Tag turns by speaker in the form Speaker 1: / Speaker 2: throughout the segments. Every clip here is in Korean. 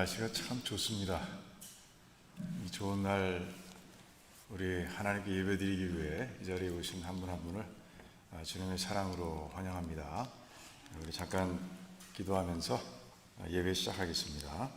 Speaker 1: 날씨가 참 좋습니다. 이 좋은 날 우리 하나님께 예배드리기 위해 이 자리에 오신 한 분 한 분을 주님의 사랑으로 환영합니다. 우리 잠깐 기도하면서 예배 시작하겠습니다.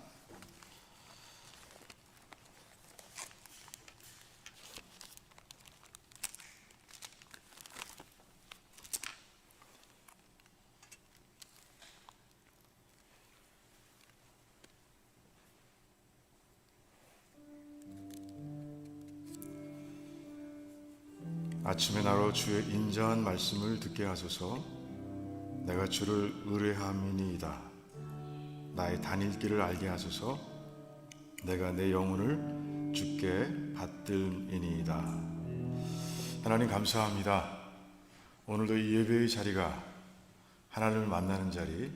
Speaker 1: 아침에 나로 주의 인자한 말씀을 듣게 하소서. 내가 주를 의뢰함이니이다. 나의 다닐 길을 알게 하소서. 내가 내 영혼을 주께 받들이니이다. 하나님 감사합니다. 오늘도 이 예배의 자리가 하나님을 만나는 자리,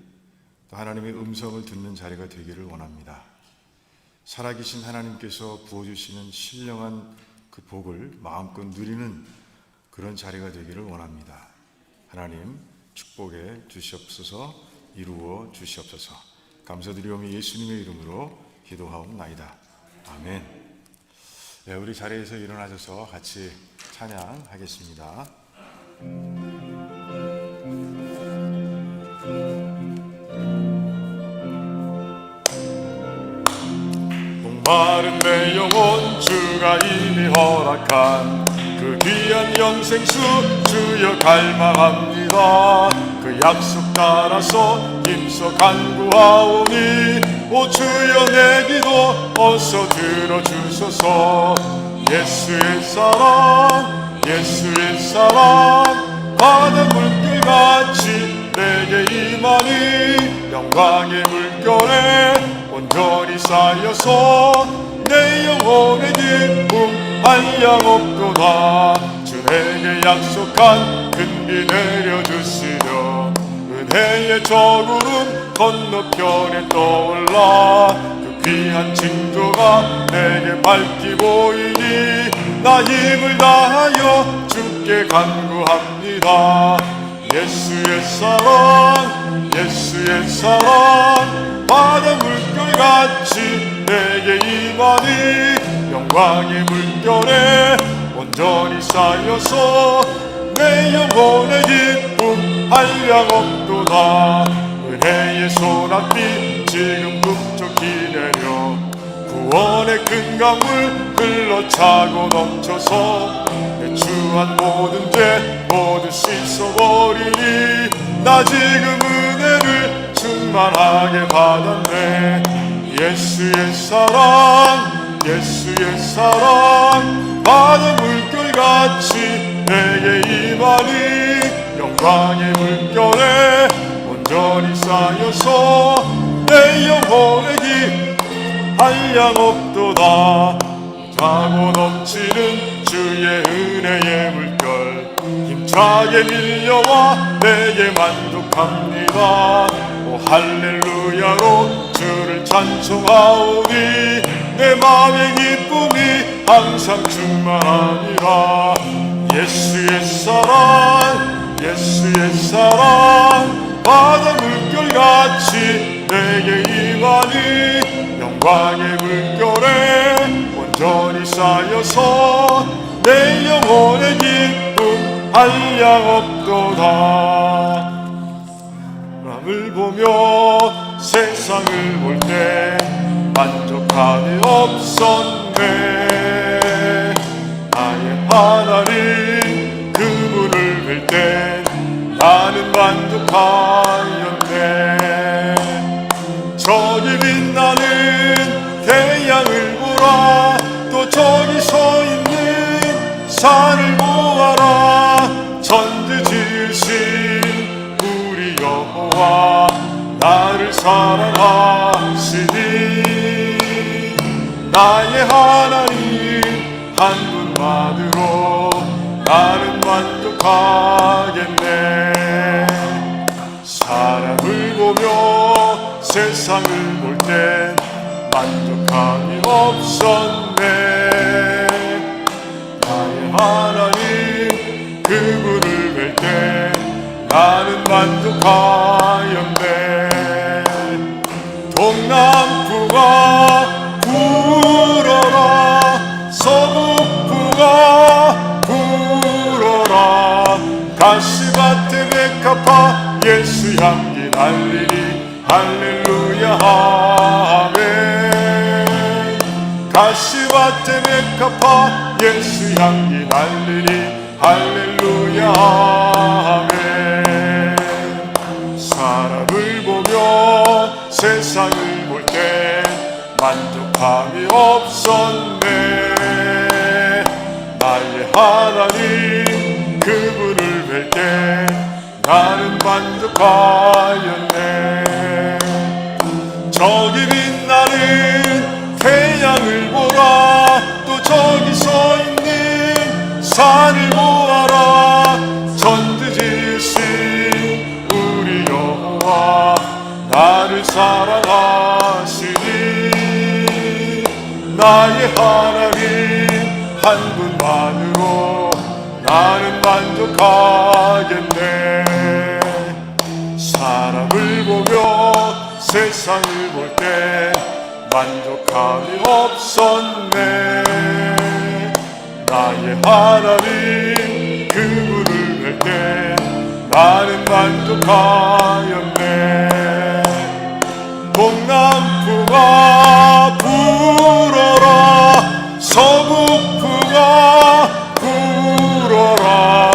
Speaker 1: 또 하나님의 음성을 듣는 자리가 되기를 원합니다. 살아계신 하나님께서 부어주시는 신령한 그 복을 마음껏 누리는 그런 자리가 되기를 원합니다. 하나님 축복해 주시옵소서. 이루어 주시옵소서. 감사드리오며 예수님의 이름으로 기도하옵나이다. 아멘. 네, 우리 자리에서 일어나셔서 같이 찬양하겠습니다. 목마른 내 영혼 주가 이미 허락한 그 귀한 영생수 주여 갈망합니다. 그 약속 따라서 힘써 간구하오니 오 주여 내 기도 어서 들어주소서. 예수의 사랑 예수의 사랑 바다 물결같이 내게 임하니 영광의 물결에 온전히 쌓여서 내 영혼의 기쁨 한량없도다. 주 내게 약속한 근비 내려주시려 은혜의 저구름 건너편에 떠올라 그 귀한 징조가 내게 밝히 보이니 나 힘을 다하여 주께 간구합니다. 예수의 사랑 예수의 사랑 바다 물결같이 내게 임하니 영광의 물결에 온전히 쌓여서 내 영혼의 기쁨 한량없도다. 은혜의 소낙비 지금 북적히 내려 구원의 큰 강물 흘러차고 넘쳐서 내 추한 모든 죄 모두 씻어버리니 나 지금 은혜를 충만하게 받았네. 예수의 사랑 예수의 사랑 바다 물결같이 내게 임하니 영광의 물결에 온전히 쌓여서 내 영혼의 기쁨 한량없도다. 차고 넘치는 주의 은혜의 물결 힘차게 밀려와 내게 만족합니다. 오 할렐루야로 주를 찬송하오니 내 마음의 기쁨이 항상 충만하니라. 예수의 사랑 예수의 사랑 바다 물결같이 내게 임하니 영광의 물결에 온전히 쌓여서 내 영혼의 기쁨 한량없도다. 남을 보며 세상을 볼 때 만족함이 없었네. 나의 하나님 그분을 뵐 때 나는 만족하였네. 저기 빛나는 태양을 보라. 또 저기 서 있는 산을 보아라. 천지 지으신 우리 여호와 나를 사랑하시니 나의 하나님 한 분만으로 나는 만족하겠네. 사람을 보며 세상을 볼 땐 만족함이 없었네. 나의 하나님 그분을 뵐 때 나는 만족하였네. 동남풍아 가시밭에 백합화 예수 향기 날리니 할렐루야 아멘. 가시밭에 백합화 예수 향기 날리니 할렐루야 아멘. 사람을 보며 세상을 볼 때 만족함이 없었네. 나의 하나님 그분을 뵐 때 나는 만족하였네. 저기 빛나는 태양을 보라. 또 저기 서 있는 산을 보아라. 천지 지으신 우리 여호와 나를 사랑하시니 나의 하나님 한 분만으로 나는 만족하겠네. 사람을 보며 세상을 볼 때 만족함이 없었네. 나의 하나님 그분을 뵐 때 나는 만족하였네. 동남풍아 불어라. 서북풍아 불어라.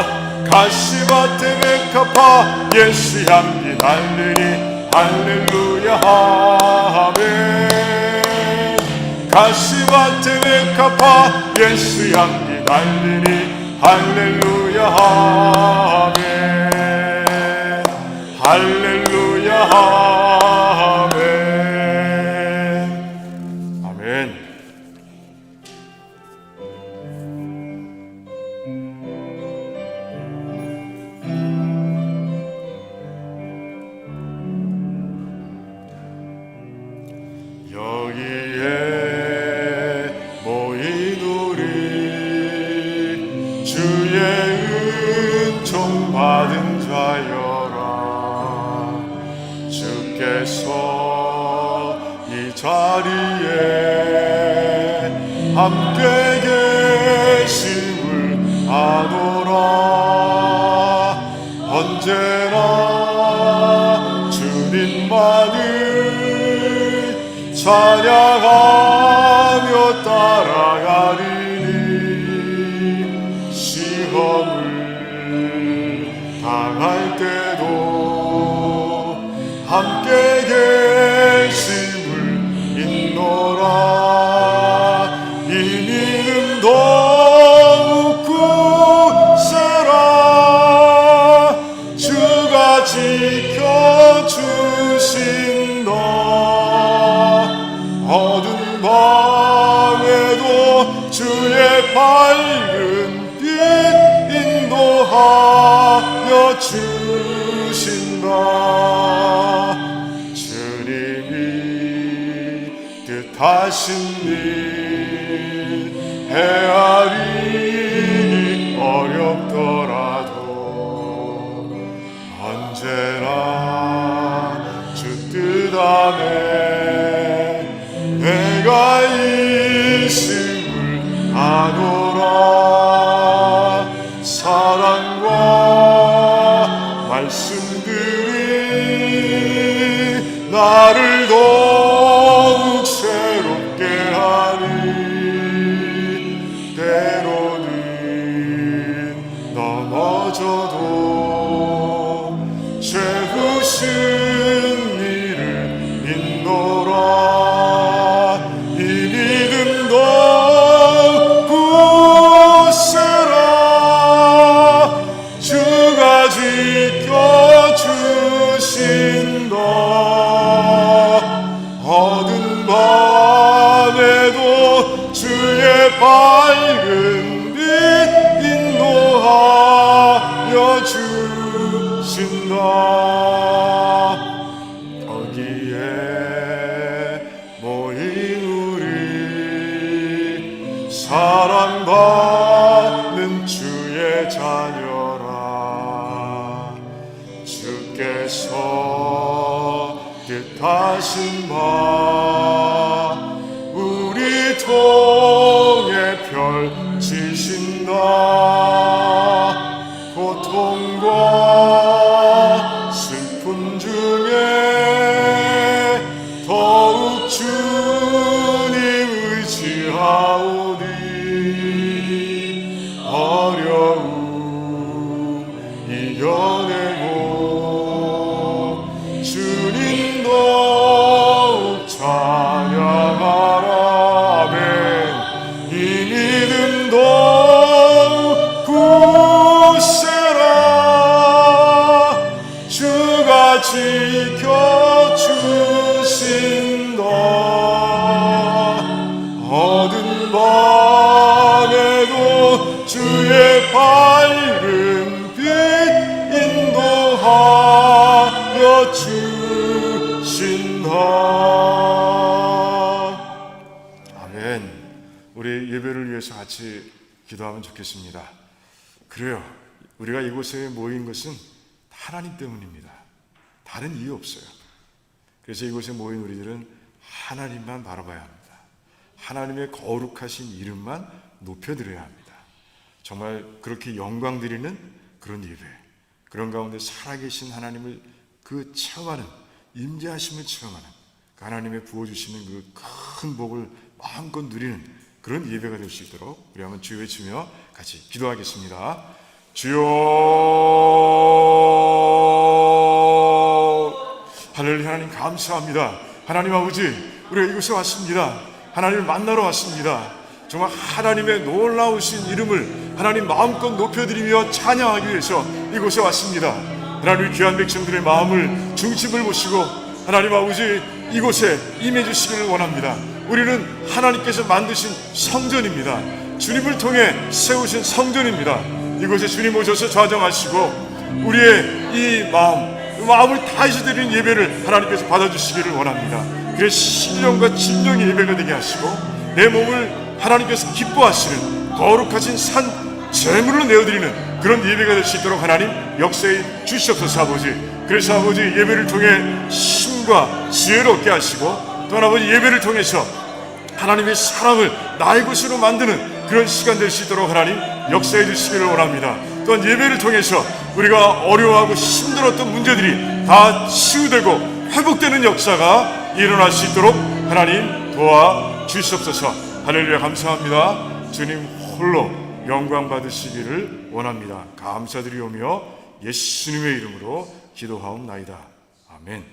Speaker 1: 가시밭에 백합화 예수 향기 날리니 할렐루야 아멘. 가시밭에 백합화 예수 향기 날리니 할렐루야 아멘. 할렐루야 아멘. 아멘. 여기에 모인 우리 주의 은총 받은 자여라. 주께서 이 자리에 함께 계심을 아노라. 언제나 주님만을 찬양하며 따라가리니. 시험을 당할 때도 함께 계심을 믿노라. 이 믿음 더욱 굳세라. 주가 지켜주신다. 어두운 밤에도 주의 밝은 빛 인도하여 주신다. 주님이 뜻하신 일 헤아리기 어렵더라도 언제나 주 뜻 안에 내가 있음을 아노라. 사랑과 말씀들이 나를 더욱 새롭게 하니. 때로는 넘어져도 채우신 이를 믿노라. 주가 지켜주신다. 어두운 밤에도 주의 밝은 빛 인도하여 주신다. 거기에 모인 우리 사랑받는 주의 자녀라. 주께서 뜻하신 바 우리 통해 펼치신다. 고통과 주의 밝은 빛 인도하여 주신다. 아멘. 우리 예배를 위해서 같이 기도하면 좋겠습니다. 그래요. 우리가 이곳에 모인 것은 하나님 때문입니다. 다른 이유 없어요. 그래서 이곳에 모인 우리들은 하나님만 바라봐야 합니다. 하나님의 거룩하신 이름만 높여드려야 합니다. 정말 그렇게 영광 드리는 그런 예배, 그런 가운데 살아계신 하나님을 그 체험하는, 임재하심을 체험하는, 그 하나님의 부어주시는 그 큰 복을 마음껏 누리는 그런 예배가 될 수 있도록 우리 한번 주 외치며 같이 기도하겠습니다. 주여, 할렐루야. 하나님 감사합니다. 하나님 아버지, 우리가 이곳에 왔습니다. 하나님을 만나러 왔습니다. 정말 하나님의 놀라우신 이름을 하나님 마음껏 높여드리며 찬양하기 위해서 이곳에 왔습니다. 하나님, 귀한 백성들의 마음을, 중심을 보시고 하나님 아버지 이곳에 임해 주시기를 원합니다. 우리는 하나님께서 만드신 성전입니다. 주님을 통해 세우신 성전입니다. 이곳에 주님 오셔서 좌정하시고 우리의 이 마음을 다해서 드리는 예배를 하나님께서 받아주시기를 원합니다. 그래서 신령과 진정의 예배가 되게 하시고 내 몸을 하나님께서 기뻐하시는 거룩하신 산 제물로 내어드리는 그런 예배가 될 수 있도록 하나님 역사해 주시옵소서. 아버지, 그래서 아버지 예배를 통해 힘과 지혜를 얻게 하시고 또 아버지 예배를 통해서 하나님의 사랑을 나의 것으로 만드는 그런 시간 될 수 있도록 하나님 역사해 주시기를 원합니다. 또한 예배를 통해서 우리가 어려워하고 힘들었던 문제들이 다 치유되고 회복되는 역사가 일어날 수 있도록 하나님 도와 주시옵소서. 할렐루야. 감사합니다. 주님 홀로 영광 받으시기를 원합니다. 감사드리오며 예수님의 이름으로 기도하옵나이다. 아멘.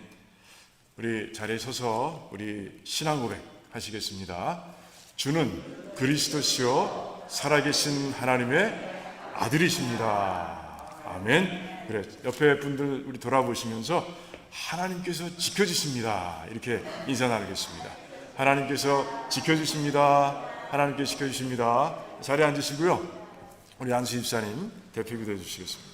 Speaker 1: 우리 자리에 서서 우리 신앙 고백 하시겠습니다. 주는 그리스도시요 살아계신 하나님의 아들이십니다. 아멘. 그래, 옆에 분들 우리 돌아보시면서 하나님께서 지켜주십니다. 이렇게 인사 나누겠습니다. 하나님께서 지켜주십니다. 하나님께서 지켜주십니다. 자리에 앉으시고요. 우리 안수 집사님 대표 기도해 주시겠습니다.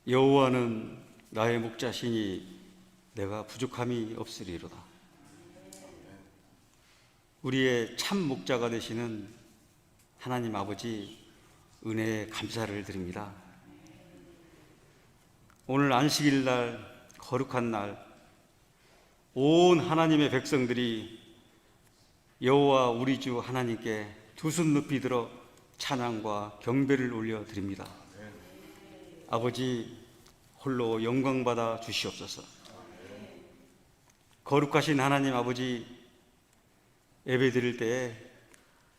Speaker 2: 여호와는 나의 목자시니 내가 부족함이 없으리로다. 우리의 참 목자가 되시는 하나님 아버지 은혜에 감사를 드립니다. 오늘 안식일 날, 거룩한 날, 온 하나님의 백성들이 여호와 우리 주 하나님께 두 손 높이 들어 찬양과 경배를 올려드립니다. 아버지 홀로 영광받아 주시옵소서. 거룩하신 하나님 아버지, 예배 드릴 때에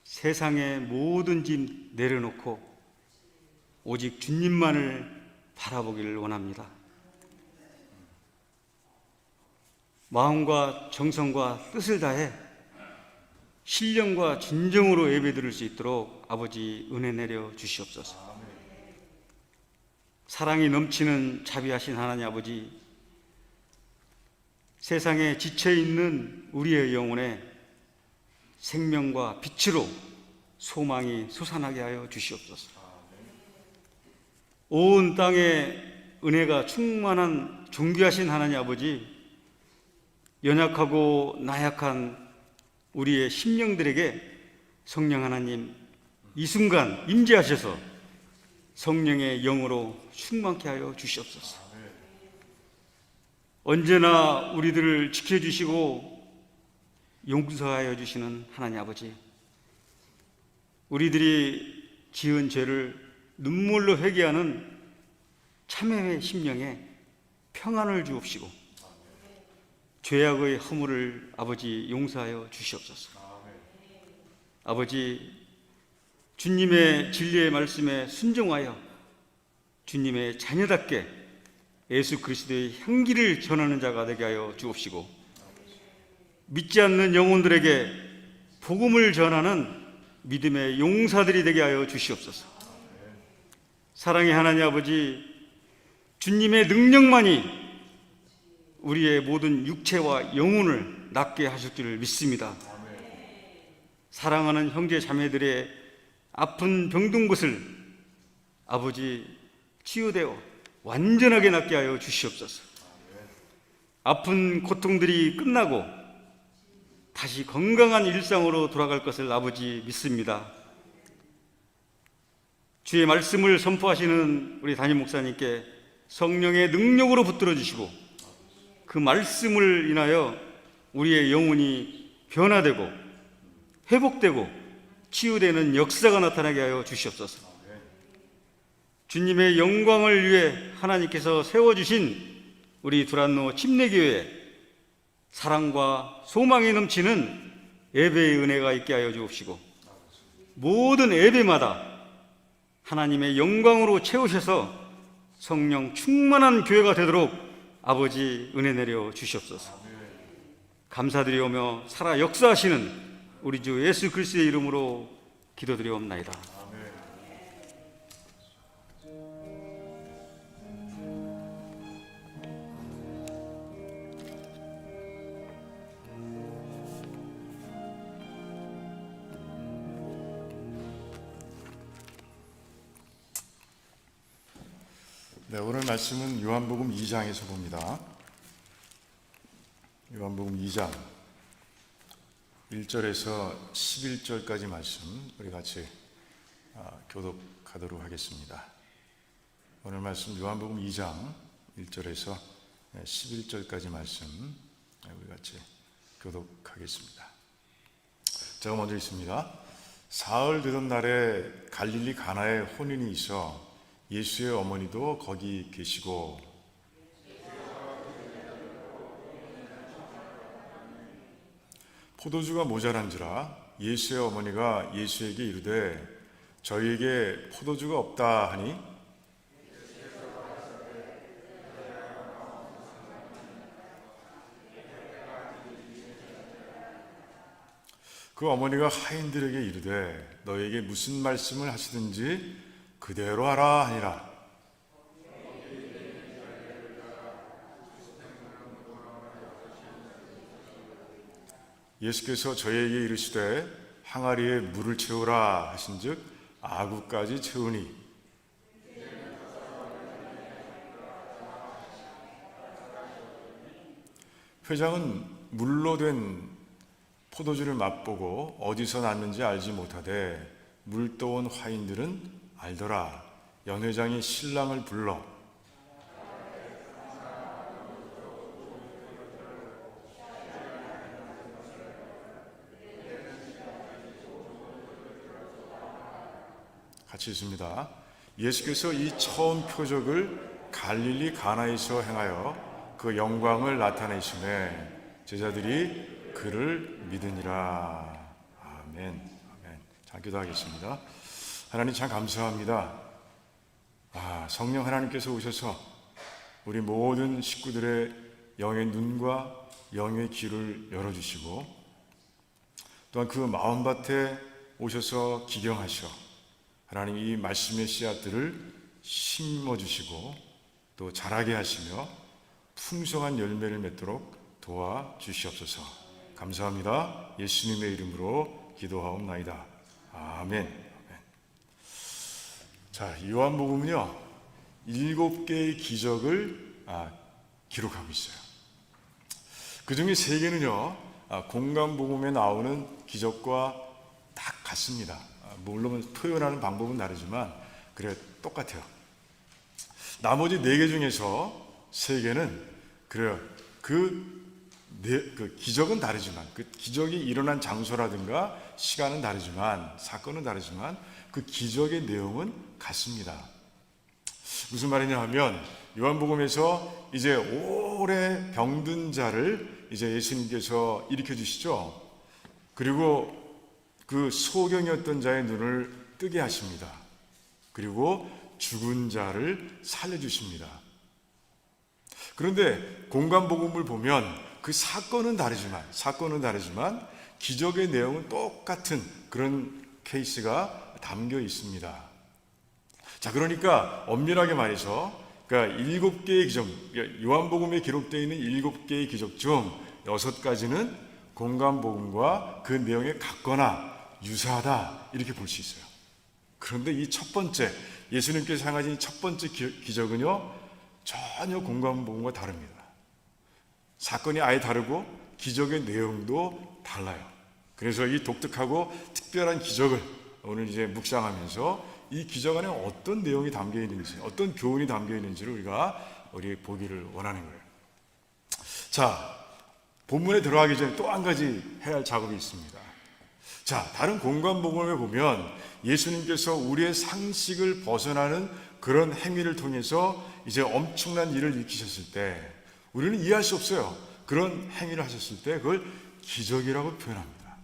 Speaker 2: 세상의 모든 짐 내려놓고 오직 주님만을 바라보기를 원합니다. 마음과 정성과 뜻을 다해 신령과 진정으로 예배 드릴 수 있도록 아버지 은혜 내려 주시옵소서. 사랑이 넘치는 자비하신 하나님 아버지, 세상에 지쳐있는 우리의 영혼에 생명과 빛으로 소망이 솟아나게 하여 주시옵소서. 온 땅에 은혜가 충만한 존귀하신 하나님 아버지, 연약하고 나약한 우리의 심령들에게 성령 하나님 이 순간 임재하셔서 성령의 영으로 충만케 하여 주시옵소서. 언제나 우리들을 지켜주시고 용서하여 주시는 하나님 아버지, 우리들이 지은 죄를 눈물로 회개하는 참회의 심령에 평안을 주옵시고 죄악의 허물을 아버지 용서하여 주시옵소서. 아버지, 주님의 진리의 말씀에 순종하여 주님의 자녀답게 예수 그리스도의 향기를 전하는 자가 되게 하여 주옵시고, 믿지 않는 영혼들에게 복음을 전하는 믿음의 용사들이 되게 하여 주시옵소서. 사랑의 하나님 아버지, 주님의 능력만이 우리의 모든 육체와 영혼을 낫게 하실 줄 믿습니다. 사랑하는 형제 자매들의 아픈 병든 곳을 아버지 치유되어 완전하게 낫게 하여 주시옵소서. 아픈 고통들이 끝나고 다시 건강한 일상으로 돌아갈 것을 아버지 믿습니다. 주의 말씀을 선포하시는 우리 담임 목사님께 성령의 능력으로 붙들어 주시고 그 말씀을 인하여 우리의 영혼이 변화되고 회복되고 치유되는 역사가 나타나게 하여 주시옵소서. 주님의 영광을 위해 하나님께서 세워주신 우리 두란노 침례교회 사랑과 소망이 넘치는 예배의 은혜가 있게 하여 주옵시고 모든 예배마다 하나님의 영광으로 채우셔서 성령 충만한 교회가 되도록 아버지 은혜 내려 주시옵소서. 감사드리오며 살아 역사하시는 우리 주 예수 그리스도의 이름으로 기도드리옵나이다.
Speaker 1: 네, 오늘 말씀은 요한복음 2장에서 봅니다. 요한복음 2장 1절에서 11절까지 말씀 우리 같이 교독하도록 하겠습니다. 오늘 말씀 요한복음 2장 1절에서 11절까지 말씀 우리 같이 교독하겠습니다. 제가 먼저 읽습니다. 사흘 되던 날에 갈릴리 가나에 혼인이 있어 예수의 어머니도 거기 계시고 포도주가 모자란지라 예수의 어머니가 예수에게 이르되 저희에게 포도주가 없다 하니 그 어머니가 하인들에게 이르되 너에게 무슨 말씀을 하시든지 그대로 하라 하니라. 예수께서 저희에게 이르시되 항아리에 물을 채우라 하신즉 아구까지 채우니 회장은 물로 된 포도주를 맛보고 어디서 났는지 알지 못하되 물 떠온 화인들은 알더라. 연회장이 신랑을 불러 같이 있습니다. 예수께서 이 처음 표적을 갈릴리 가나에서 행하여 그 영광을 나타내시매 제자들이 그를 믿으니라. 아멘. 아멘. 자, 기도하겠습니다. 하나님 참 감사합니다. 성령 하나님께서 오셔서 우리 모든 식구들의 영의 눈과 영의 귀를 열어주시고 또한 그 마음밭에 오셔서 기경하셔 하나님 이 말씀의 씨앗들을 심어주시고 또 자라게 하시며 풍성한 열매를 맺도록 도와주시옵소서. 감사합니다. 예수님의 이름으로 기도하옵나이다. 아멘. 자, 요한복음은요 7개의 기적을 기록하고 있어요. 그 중에 3개는요 공간복음에 나오는 기적과 딱 같습니다. 물론 표현하는 방법은 다르지만 그래 똑같아요. 나머지 4개 중에서 3개는 그래요. 그 기적은 다르지만 그 기적이 일어난 장소라든가 시간은 다르지만 사건은 다르지만 그 기적의 내용은 같습니다. 무슨 말이냐 하면 요한복음에서 이제 오래 병든 자를 이제 예수님께서 일으켜 주시죠. 그리고 그 소경이었던 자의 눈을 뜨게 하십니다. 그리고 죽은 자를 살려주십니다. 그런데 공간복음을 보면 그 사건은 다르지만 기적의 내용은 똑같은 그런 케이스가 담겨 있습니다. 자, 그러니까 엄밀하게 말해서 그러니까 7개의 기적, 요한복음에 기록되어 있는 7개의 기적 중 6가지는 공관복음과 그 내용에 같거나 유사하다 이렇게 볼 수 있어요. 그런데 이 첫 번째, 예수님께서 행하신 첫 번째 기적은요, 전혀 공관복음과 다릅니다. 사건이 아예 다르고 기적의 내용도 달라요. 그래서 이 독특하고 특별한 기적을 오늘 이제 묵상하면서 이 기적 안에 어떤 내용이 담겨 있는지, 어떤 교훈이 담겨 있는지를 우리 보기를 원하는 거예요. 자, 본문에 들어가기 전에 또 한 가지 해야 할 작업이 있습니다. 자, 다른 공관복음에 보면 예수님께서 우리의 상식을 벗어나는 그런 행위를 통해서 이제 엄청난 일을 일으키셨을 때 우리는 이해할 수 없어요. 그런 행위를 하셨을 때 그걸 기적이라고 표현합니다.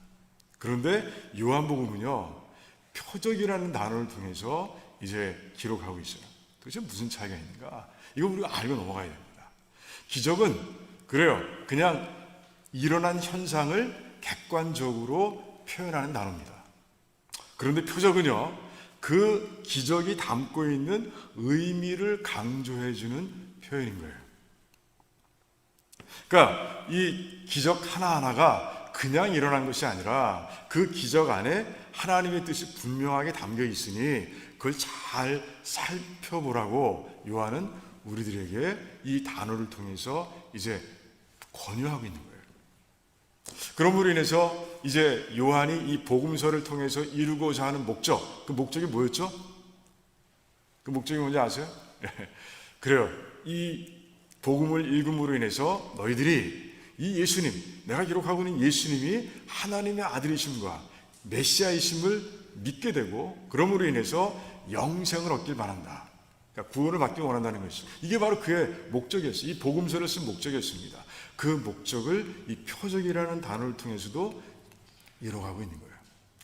Speaker 1: 그런데 요한복음은요, 표적이라는 단어를 통해서 이제 기록하고 있어요. 도대체 무슨 차이가 있는가? 이거 우리가 알고 넘어가야 됩니다. 기적은 그래요. 그냥 일어난 현상을 객관적으로 표현하는 단어입니다. 그런데 표적은요, 그 기적이 담고 있는 의미를 강조해주는 표현인 거예요. 그러니까 이 기적 하나하나가 그냥 일어난 것이 아니라 그 기적 안에 하나님의 뜻이 분명하게 담겨 있으니 그걸 잘 살펴보라고 요한은 우리들에게 이 단어를 통해서 이제 권유하고 있는 거예요. 그러므로 인해서 이제 요한이 이 복음서를 통해서 이루고자 하는 목적, 그 목적이 뭐였죠? 그 목적이 뭔지 아세요? 그래요. 이 복음을 읽음으로 인해서 너희들이 이 예수님, 내가 기록하고 있는 예수님이 하나님의 아들이심과 메시아이심을 믿게 되고 그러므로 인해서 영생을 얻길 바란다. 그러니까 구원을 받길 원한다는 것이, 이게 바로 그의 목적이었어요. 이 복음서를 쓴 목적이었습니다. 그 목적을 이 표적이라는 단어를 통해서도 이뤄가고 있는 거예요.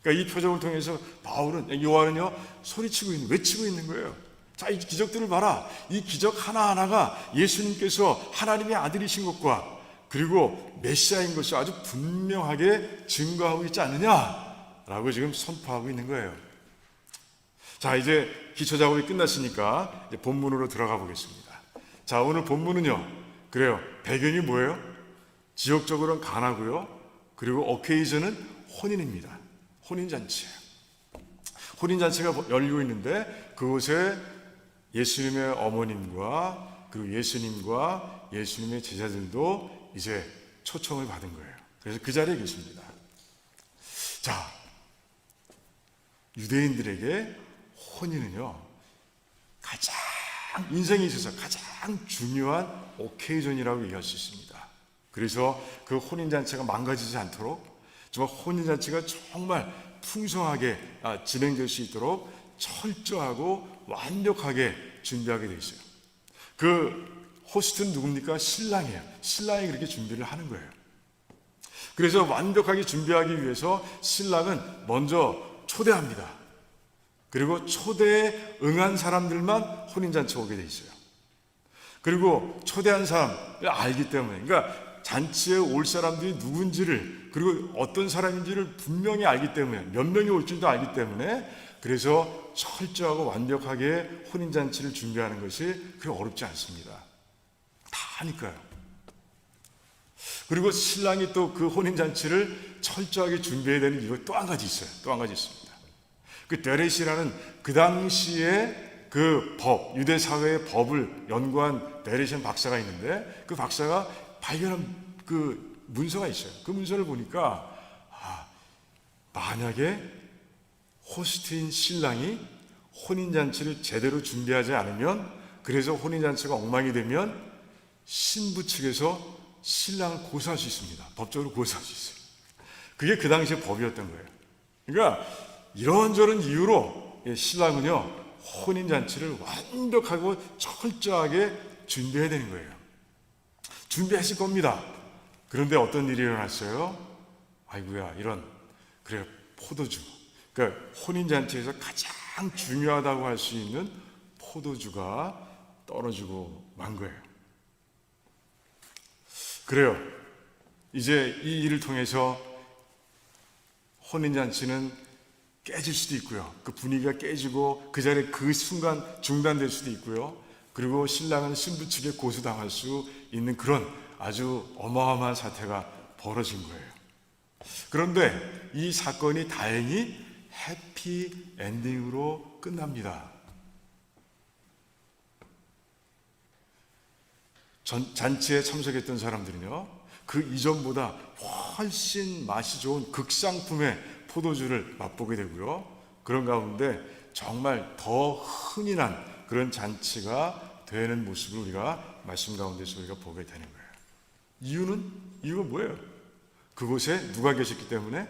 Speaker 1: 그러니까 이 표적을 통해서 요한은요, 소리치고 외치고 있는 거예요. 자, 이 기적들을 봐라. 이 기적 하나하나가 예수님께서 하나님의 아들이신 것과 그리고 메시아인 것이 아주 분명하게 증거하고 있지 않느냐라고 지금 선포하고 있는 거예요. 자, 이제 기초 작업이 끝났으니까 이제 본문으로 들어가 보겠습니다. 자, 오늘 본문은요, 그래요, 배경이 뭐예요? 지역적으로는 가나고요, 그리고 오케이전은 혼인입니다. 혼인잔치예요. 혼인잔치가 열리고 있는데 그곳에 예수님의 어머님과 그리고 예수님과 예수님의 제자들도 이제 초청을 받은 거예요. 그래서 그 자리에 계십니다. 자, 유대인들에게 혼인은요, 가장 인생에 있어서 가장 중요한 오케이전이라고 얘기할 수 있습니다. 그래서 그 혼인잔치가 망가지지 않도록 정말 혼인잔치가 정말 풍성하게 진행될 수 있도록 철저하고 완벽하게 준비하게 돼 있어요. 그 호스트는 누굽니까? 신랑이에요. 신랑이 그렇게 준비를 하는 거예요. 그래서 완벽하게 준비하기 위해서 신랑은 먼저 초대합니다. 그리고 초대에 응한 사람들만 혼인잔치에 오게 돼 있어요. 그리고 초대한 사람을 알기 때문에, 그러니까 잔치에 올 사람들이 누군지를, 그리고 어떤 사람인지를 분명히 알기 때문에, 몇 명이 올 줄도 알기 때문에, 그래서 철저하고 완벽하게 혼인잔치를 준비하는 것이 그렇게 어렵지 않습니다. 다 하니까요. 그리고 신랑이 또 그 혼인잔치를 철저하게 준비해야 되는 이유가 또 한 가지 있어요. 또 한 가지 있습니다. 그 데렛이라는 그 당시에 그 법, 유대 사회의 법을 연구한 데렛이라는 박사가 있는데 그 박사가 발견한 그 문서가 있어요. 그 문서를 보니까 만약에 호스트인 신랑이 혼인잔치를 제대로 준비하지 않으면, 그래서 혼인잔치가 엉망이 되면 신부 측에서 신랑을 고소할 수 있습니다. 법적으로 고소할 수 있어요. 그게 그 당시의 법이었던 거예요. 그러니까 이런저런 이유로 신랑은요, 혼인잔치를 완벽하고 철저하게 준비해야 되는 거예요. 준비했을 겁니다. 그런데 어떤 일이 일어났어요? 아이고야, 그래, 포도주. 그러니까 혼인잔치에서 가장 중요하다고 할 수 있는 포도주가 떨어지고 만 거예요. 그래요. 이제 이 일을 통해서 혼인잔치는 깨질 수도 있고요. 그 분위기가 깨지고 그 자리에 그 순간 중단될 수도 있고요. 그리고 신랑은 신부 측에 고소당할 수 있는 그런 아주 어마어마한 사태가 벌어진 거예요. 그런데 이 사건이 다행히 해피 엔딩으로 끝납니다. 잔치에 참석했던 사람들은요, 그 이전보다 훨씬 맛이 좋은 극상품의 포도주를 맛보게 되고요, 그런 가운데 정말 더 흥이 난 그런 잔치가 되는 모습을 우리가 말씀 가운데서 우리가 보게 되는 거예요. 이유가 뭐예요? 그곳에 누가 계셨기 때문에?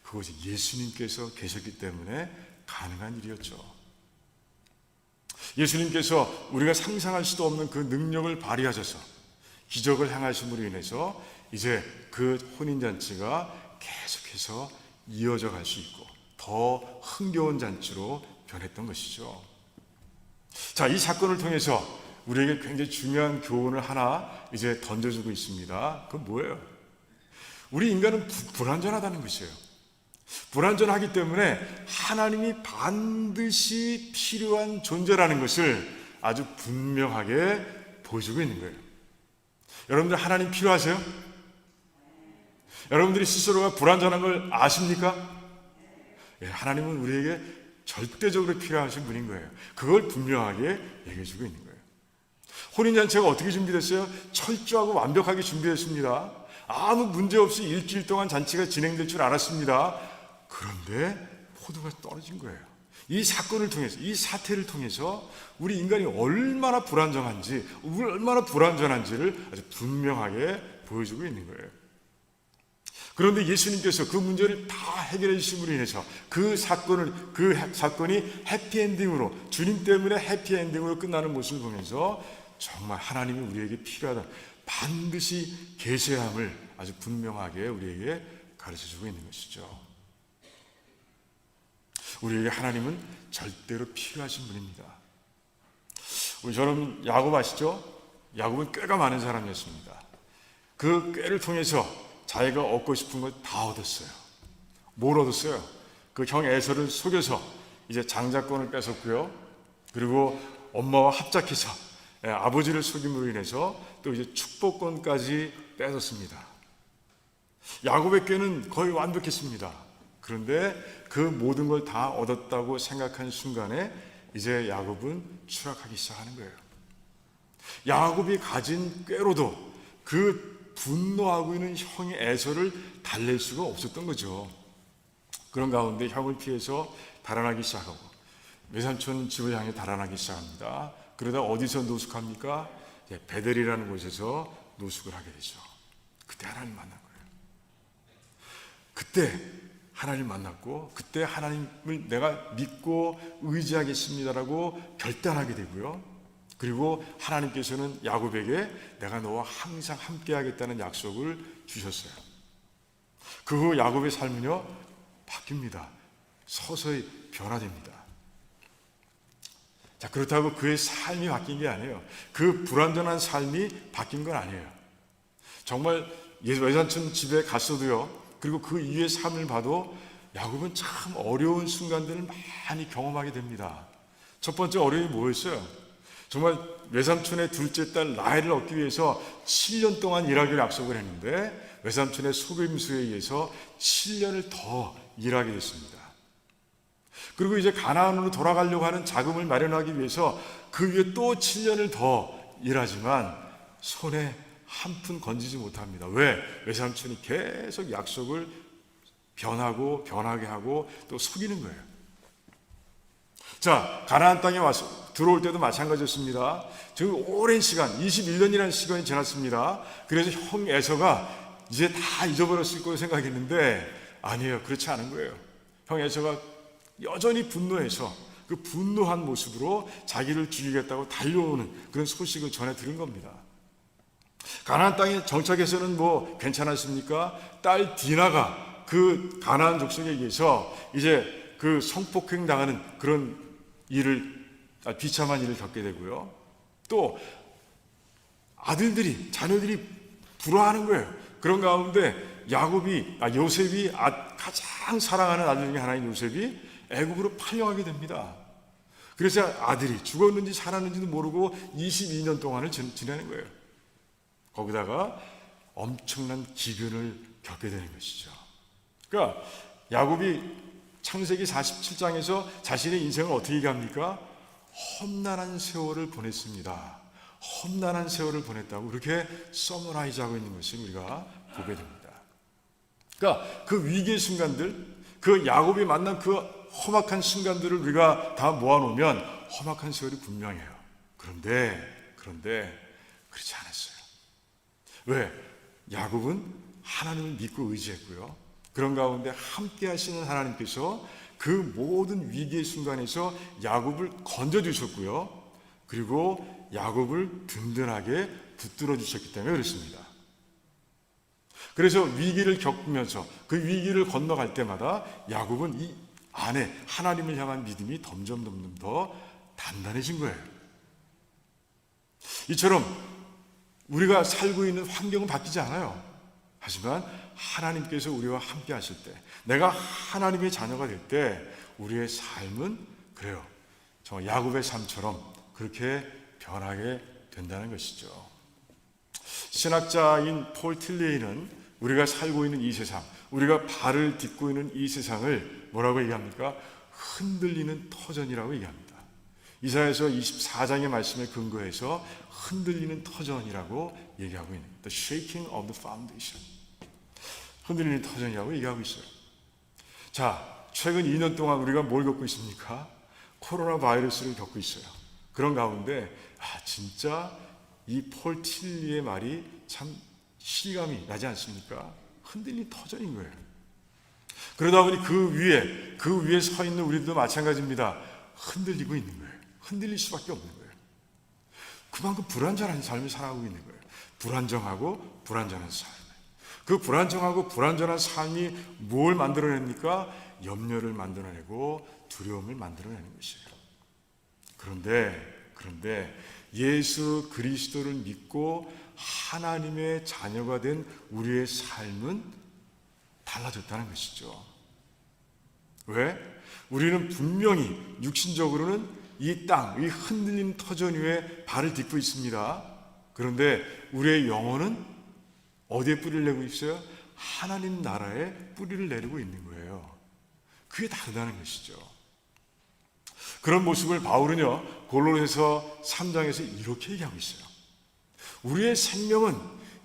Speaker 1: 그곳에 예수님께서 계셨기 때문에 가능한 일이었죠. 예수님께서 우리가 상상할 수도 없는 그 능력을 발휘하셔서 기적을 행하심으로 인해서 이제 그 혼인잔치가 계속해서 이어져 갈 수 있고 더 흥겨운 잔치로 변했던 것이죠. 자, 이 사건을 통해서 우리에게 굉장히 중요한 교훈을 하나 이제 던져주고 있습니다. 그건 뭐예요? 우리 인간은 불완전하다는 것이에요. 불완전하기 때문에 하나님이 반드시 필요한 존재라는 것을 아주 분명하게 보여주고 있는 거예요. 여러분들 하나님 필요하세요? 여러분들이 스스로가 불완전한 걸 아십니까? 예, 하나님은 우리에게 절대적으로 필요하신 분인 거예요. 그걸 분명하게 얘기해주고 있는 거예요. 혼인잔치가 어떻게 준비됐어요? 철저하고 완벽하게 준비됐습니다. 아무 문제 없이 일주일 동안 잔치가 진행될 줄 알았습니다. 그런데 포도가 떨어진 거예요. 이 사건을 통해서, 이 사태를 통해서 우리 인간이 얼마나 불완전한지를 아주 분명하게 보여주고 있는 거예요. 그런데 예수님께서 그 문제를 다 해결해 주심으로 인해서 그 사건이 해피엔딩으로, 주님 때문에 해피엔딩으로 끝나는 모습을 보면서 정말 하나님이 우리에게 필요하다, 반드시 계셔야 함을 아주 분명하게 우리에게 가르쳐주고 있는 것이죠. 우리에게 하나님은 절대로 필요하신 분입니다. 우리 저는 야곱 아시죠? 야곱은 꾀가 많은 사람이었습니다. 그 꾀를 통해서 자기가 얻고 싶은 걸 다 얻었어요. 뭘 얻었어요? 그 형 에서를 속여서 이제 장자권을 뺏었고요. 그리고 엄마와 합작해서 아버지를 속임으로 인해서 또 이제 축복권까지 뺏었습니다. 야곱의 꾀는 거의 완벽했습니다. 그런데 그 모든 걸 다 얻었다고 생각한 순간에 이제 야곱은 추락하기 시작하는 거예요. 야곱이 가진 꾀로도 그 분노하고 있는 형의 에서를 달랠 수가 없었던 거죠. 그런 가운데 형을 피해서 달아나기 시작하고 외삼촌 집을 향해 달아나기 시작합니다. 그러다 어디서 노숙합니까? 베델이라는 곳에서 노숙을 하게 되죠. 그때 하나님 만난 거예요. 그때 하나님 만났고 그때 하나님을 내가 믿고 의지하겠습니다라고 결단하게 되고요. 그리고 하나님께서는 야곱에게 내가 너와 항상 함께 하겠다는 약속을 주셨어요. 그 후 야곱의 삶은요 바뀝니다. 서서히 변화됩니다. 자, 그렇다고 그의 삶이 바뀐 게 아니에요. 그 불완전한 삶이 바뀐 건 아니에요. 정말 외삼촌 집에 갔어도요, 그리고 그 이후의 삶을 봐도 야곱은 참 어려운 순간들을 많이 경험하게 됩니다. 첫 번째 어려움이 뭐였어요? 정말 외삼촌의 둘째 딸 라헬을 얻기 위해서 7년 동안 일하기로 약속을 했는데 외삼촌의 속임수에 의해서 7년을 더 일하게 됐습니다. 그리고 이제 가나안으로 돌아가려고 하는 자금을 마련하기 위해서 그 위에 또 7년을 더 일하지만 손에 한 푼 건지지 못합니다. 왜? 외삼촌이 계속 약속을 변하게 하고 또 속이는 거예요. 자, 가나안 땅에 와서 들어올 때도 마찬가지였습니다. 지금 오랜 시간, 21년이라는 시간이 지났습니다. 그래서 형 에서가 이제 다 잊어버렸을 거라고 생각했는데 아니에요. 그렇지 않은 거예요. 형 에서가 여전히 분노해서 그 분노한 모습으로 자기를 죽이겠다고 달려오는 그런 소식을 전해 들은 겁니다. 가나안 땅에 정착해서는 뭐 괜찮았습니까? 딸 디나가 그 가나안 족속에 의해서 이제 그 성폭행 당하는 그런 비참한 일을 겪게 되고요. 또 자녀들이 불화하는 거예요. 그런 가운데 요셉이 가장 사랑하는 아들 중에 하나인 요셉이 애굽으로 팔려가게 됩니다. 그래서 아들이 죽었는지 살았는지도 모르고 22년 동안을 지내는 거예요. 거기다가 엄청난 기근을 겪게 되는 것이죠. 그러니까 야곱이 창세기 47장에서 자신의 인생을 어떻게 얘기합니까? 험난한 세월을 보냈습니다. 험난한 세월을 보냈다고 그렇게 서머라이즈하고 있는 것을 우리가 보게 됩니다. 그러니까 그 위기의 순간들, 그 야곱이 만난 그 험악한 순간들을 우리가 다 모아놓으면 험악한 세월이 분명해요. 그런데 그렇지 않았어요. 왜? 야곱은 하나님을 믿고 의지했고요. 그런 가운데 함께 하시는 하나님께서 그 모든 위기의 순간에서 야곱을 건져주셨고요. 그리고 야곱을 든든하게 붙들어 주셨기 때문에 그렇습니다. 그래서 위기를 겪으면서 그 위기를 건너갈 때마다 야곱은 이 안에 하나님을 향한 믿음이 점점 더 단단해진 거예요. 이처럼 우리가 살고 있는 환경은 바뀌지 않아요. 하지만 하나님께서 우리와 함께 하실 때, 내가 하나님의 자녀가 될 때 우리의 삶은 그래요. 정말 야곱의 삶처럼 그렇게 변하게 된다는 것이죠. 신학자인 폴 틸레이는 우리가 살고 있는 이 세상, 우리가 발을 딛고 있는 이 세상을 뭐라고 얘기합니까? 흔들리는 터전이라고 얘기합니다. 이사야서 24장의 말씀에 근거해서 흔들리는 터전이라고 얘기하고 있는 The shaking of the foundation. 흔들리는 터전이라고 얘기하고 있어요. 자, 최근 2년 동안 우리가 뭘 겪고 있습니까? 코로나 바이러스를 겪고 있어요. 그런 가운데 진짜 이 폴 틸리의 말이 참 실감이 나지 않습니까? 흔들린 터전인 거예요. 그러다 보니 그 위에 서 있는 우리도 마찬가지입니다. 흔들리고 있는 거예요. 흔들릴 수밖에 없는 거예요. 그만큼 불안전한 삶을 살아가고 있는 거예요. 불안정하고 불안전한 삶. 그 불안정하고 불안전한 삶이 뭘 만들어냅니까? 염려를 만들어내고 두려움을 만들어내는 것이에요. 그런데 예수 그리스도를 믿고 하나님의 자녀가 된 우리의 삶은 달라졌다는 것이죠. 왜? 우리는 분명히 육신적으로는 이 땅, 이 흔들린 터전 위에 발을 딛고 있습니다. 그런데 우리의 영혼은 어디에 뿌리를 내고 있어요? 하나님 나라에 뿌리를 내리고 있는 거예요. 그게 다르다는 것이죠. 그런 모습을 바울은요, 골로새서 3장에서 이렇게 얘기하고 있어요. 우리의 생명은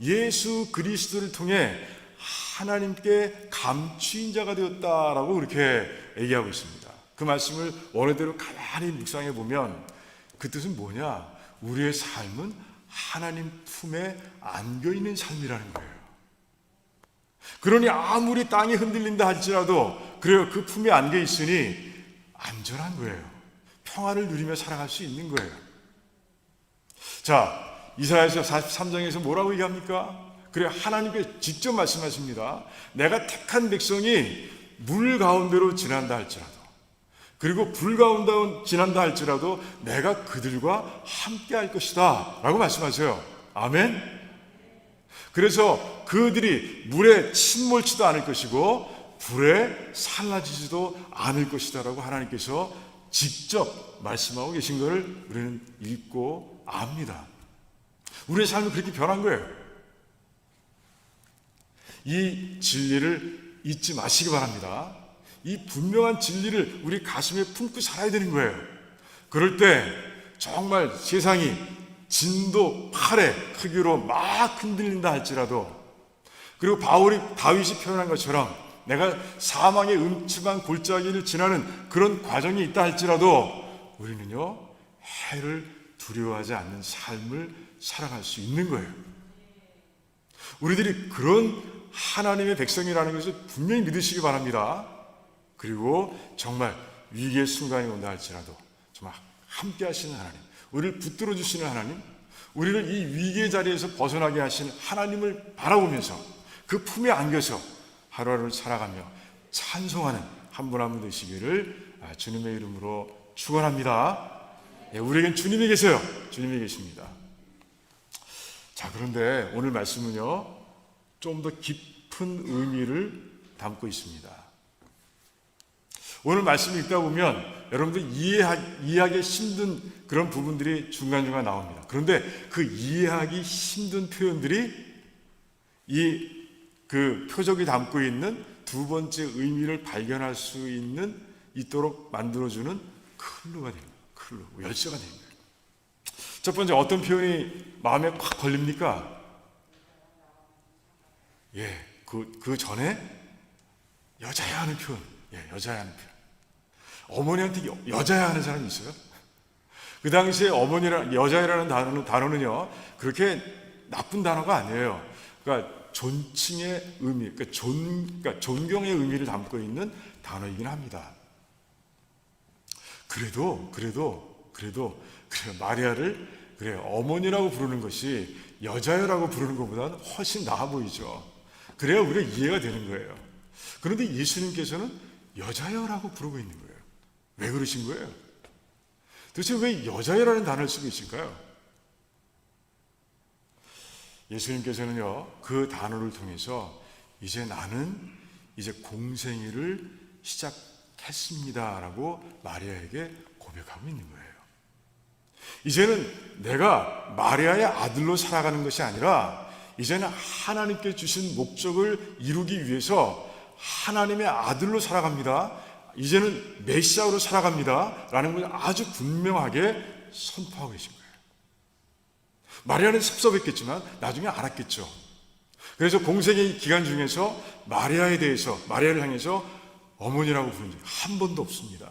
Speaker 1: 예수 그리스도를 통해 하나님께 감추인 자가 되었다라고 그렇게 얘기하고 있습니다. 그 말씀을 원어대로 가만히 묵상해 보면 그 뜻은 뭐냐? 우리의 삶은 하나님 품에 안겨 있는 삶이라는 거예요. 그러니 아무리 땅이 흔들린다 할지라도 그래요, 그 품에 안겨 있으니 안전한 거예요. 평안을 누리며 살아갈 수 있는 거예요. 자, 이사야서 43장에서 뭐라고 얘기합니까? 그래, 하나님께 직접 말씀하십니다. 내가 택한 백성이 물 가운데로 지난다 할지라도, 그리고 불 가운데 지난다 할지라도 내가 그들과 함께 할 것이다 라고 말씀하세요. 아멘. 그래서 그들이 물에 침몰치도 않을 것이고 불에 산라지지도 않을 것이다 라고 하나님께서 직접 말씀하고 계신 것을 우리는 읽고 압니다. 우리의 삶이 그렇게 변한 거예요. 이 진리를 잊지 마시기 바랍니다. 이 분명한 진리를 우리 가슴에 품고 살아야 되는 거예요. 그럴 때 정말 세상이 진도 8의 크기로 막 흔들린다 할지라도, 그리고 다윗이 표현한 것처럼 내가 사망의 음침한 골짜기를 지나는 그런 과정이 있다 할지라도 우리는요, 해를 두려워하지 않는 삶을 살아갈 수 있는 거예요. 우리들이 그런 하나님의 백성이라는 것을 분명히 믿으시기 바랍니다. 그리고 정말 위기의 순간이 온다 할지라도 정말 함께 하시는 하나님, 우리를 붙들어 주시는 하나님, 우리를 이 위기의 자리에서 벗어나게 하시는 하나님을 바라보면서 그 품에 안겨서 하루하루를 살아가며 찬송하는 한 분 한 분 되시기를 주님의 이름으로 축원합니다. 우리에겐 주님이 계세요. 주님이 계십니다. 자, 그런데 오늘 말씀은요, 좀 더 깊은 의미를 담고 있습니다. 오늘 말씀을 읽다 보면 여러분들 이해하기 힘든 그런 부분들이 중간중간 나옵니다. 그런데 그 이해하기 힘든 표현들이 그 표적이 담고 있는 두 번째 의미를 발견할 수 있도록 만들어주는 클루가 됩니다. 클루, 열쇠가 됩니다. 첫 번째, 어떤 표현이 마음에 콱 걸립니까? 그 전에 여자야 하는 표현. 여자야 하는 표현. 어머니한테 여자야 하는 사람이 있어요? 그 당시에 여자라는 단어는요, 그렇게 나쁜 단어가 아니에요. 그러니까 존칭의 의미, 그러니까 존경의 의미를 담고 있는 단어이긴 합니다. 그래도 마리아를 어머니라고 부르는 것이 여자여라고 부르는 것보다는 훨씬 나아 보이죠. 그래야 우리가 이해가 되는 거예요. 그런데 예수님께서는 여자여라고 부르고 있는 거예요. 왜 그러신 거예요? 도대체 왜 여자여라는 단어를 쓰고 계실까요? 예수님께서는요, 그 단어를 통해서 나는 공생애를 시작했습니다라고 마리아에게 고백하고 있는 거예요. 이제는 내가 마리아의 아들로 살아가는 것이 아니라 이제는 하나님께 주신 목적을 이루기 위해서 하나님의 아들로 살아갑니다. 이제는 메시아로 살아갑니다 라는 것을 아주 분명하게 선포하고 계신 거예요. 마리아는 섭섭했겠지만 나중에 알았겠죠. 그래서 공생의 기간 중에서 마리아를 향해서 어머니라고 부른 적이 한 번도 없습니다.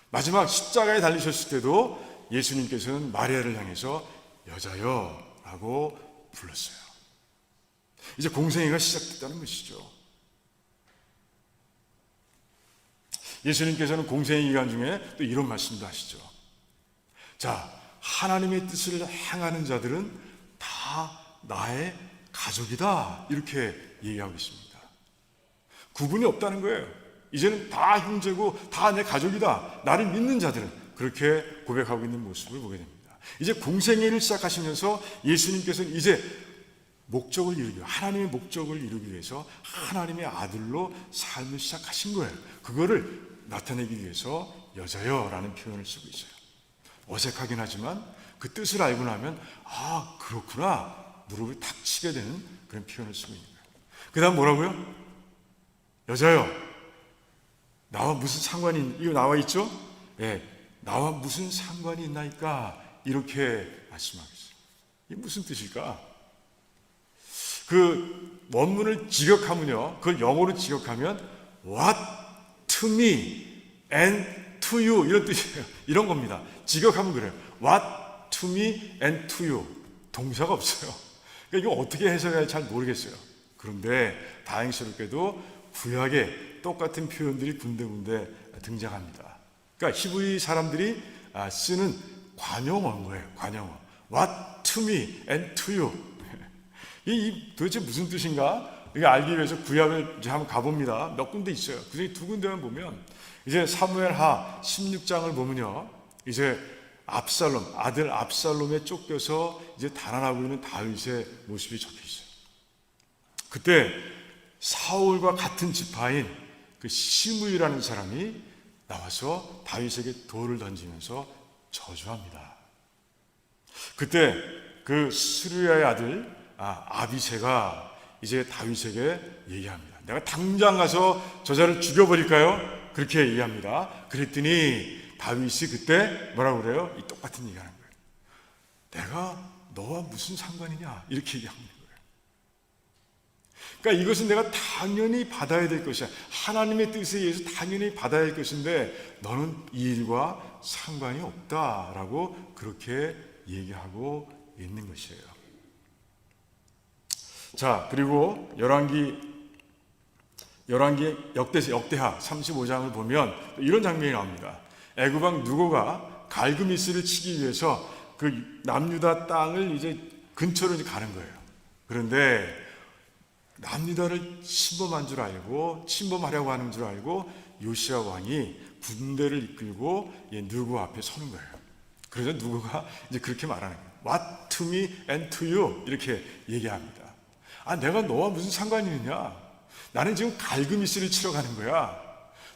Speaker 1: 마지막 십자가에 달리셨을 때도 예수님께서는 마리아를 향해서 여자여 라고 불렀어요. 이제 공생애가 시작됐다는 것이죠. 예수님께서는 공생애 기간 중에 또 이런 말씀도 하시죠. 자, 하나님의 뜻을 행하는 자들은 다 나의 가족이다, 이렇게 얘기하고 있습니다. 구분이 없다는 거예요. 이제는 다 형제고 다 내 가족이다, 나를 믿는 자들은, 그렇게 고백하고 있는 모습을 보게 됩니다. 이제 공생애를 시작하시면서 예수님께서는 이제 하나님의 목적을 이루기 위해서 하나님의 아들로 삶을 시작하신 거예요. 그거를 나타내기 위해서 여자여라는 표현을 쓰고 있어요. 어색하긴 하지만 그 뜻을 알고 나면 그렇구나, 무릎을 탁 치게 되는 그런 표현을 쓰고 있는 거예요. 그 다음 뭐라고요? 여자여, 나와 무슨 상관이, 이거 나와 있죠? 나와 무슨 상관이 있나이까, 이렇게 말씀하고 있어요. 이게 무슨 뜻일까? 그 원문을 직역하면요, 그걸 영어로 직역하면 what to me and to you, 이런 뜻이에요. 이런 겁니다. 직역하면 그래요. what to me and to you. 동사가 없어요. 그러니까 이거 어떻게 해석해야 할지 잘 모르겠어요. 그런데 다행스럽게도 구약에 똑같은 표현들이 군데군데 등장합니다. 그러니까 히브리 사람들이 쓰는 관용어인 거예요. 관용어. what to me and to you. 이 도대체 무슨 뜻인가? 이게 알기 위해서 구약을 이제 한번 가봅니다. 몇 군데 있어요. 그중에 두 군데만 보면, 이제 사무엘하 16장을 보면요, 이제 아들 압살롬에 쫓겨서 이제 달아나고 있는 다윗의 모습이 적혀 있어요. 그때 사울과 같은 지파인 그 시므이라는 사람이 나와서 다윗에게 돌을 던지면서 저주합니다. 그때 그 스루야의 아들 아비새가 이제 다윗에게 얘기합니다. 내가 당장 가서 저자를 죽여버릴까요? 그렇게 얘기합니다. 그랬더니 다윗이 그때 뭐라고 그래요? 이 똑같은 얘기하는 거예요. 내가 너와 무슨 상관이냐? 이렇게 얘기하는 거예요. 그러니까 이것은 내가 당연히 받아야 될 것이야. 하나님의 뜻에 의해서 당연히 받아야 할 것인데 너는 이 일과 상관이 없다라고 그렇게 얘기하고 있는 것이에요. 자, 그리고 역대하 35장을 보면 이런 장면이 나옵니다. 애굽왕 누고가 갈그미스를 치기 위해서 그 남유다 땅을 이제 근처로 이제 가는 거예요. 그런데 남유다를 침범하려고 하는 줄 알고 요시야 왕이 군대를 이끌고 누고 앞에 서는 거예요. 그래서 누고가 이제 그렇게 말하는 거예요. What to me and to you, 이렇게 얘기합니다. 내가 너와 무슨 상관이 있냐? 나는 지금 갈그미스를 치러 가는 거야.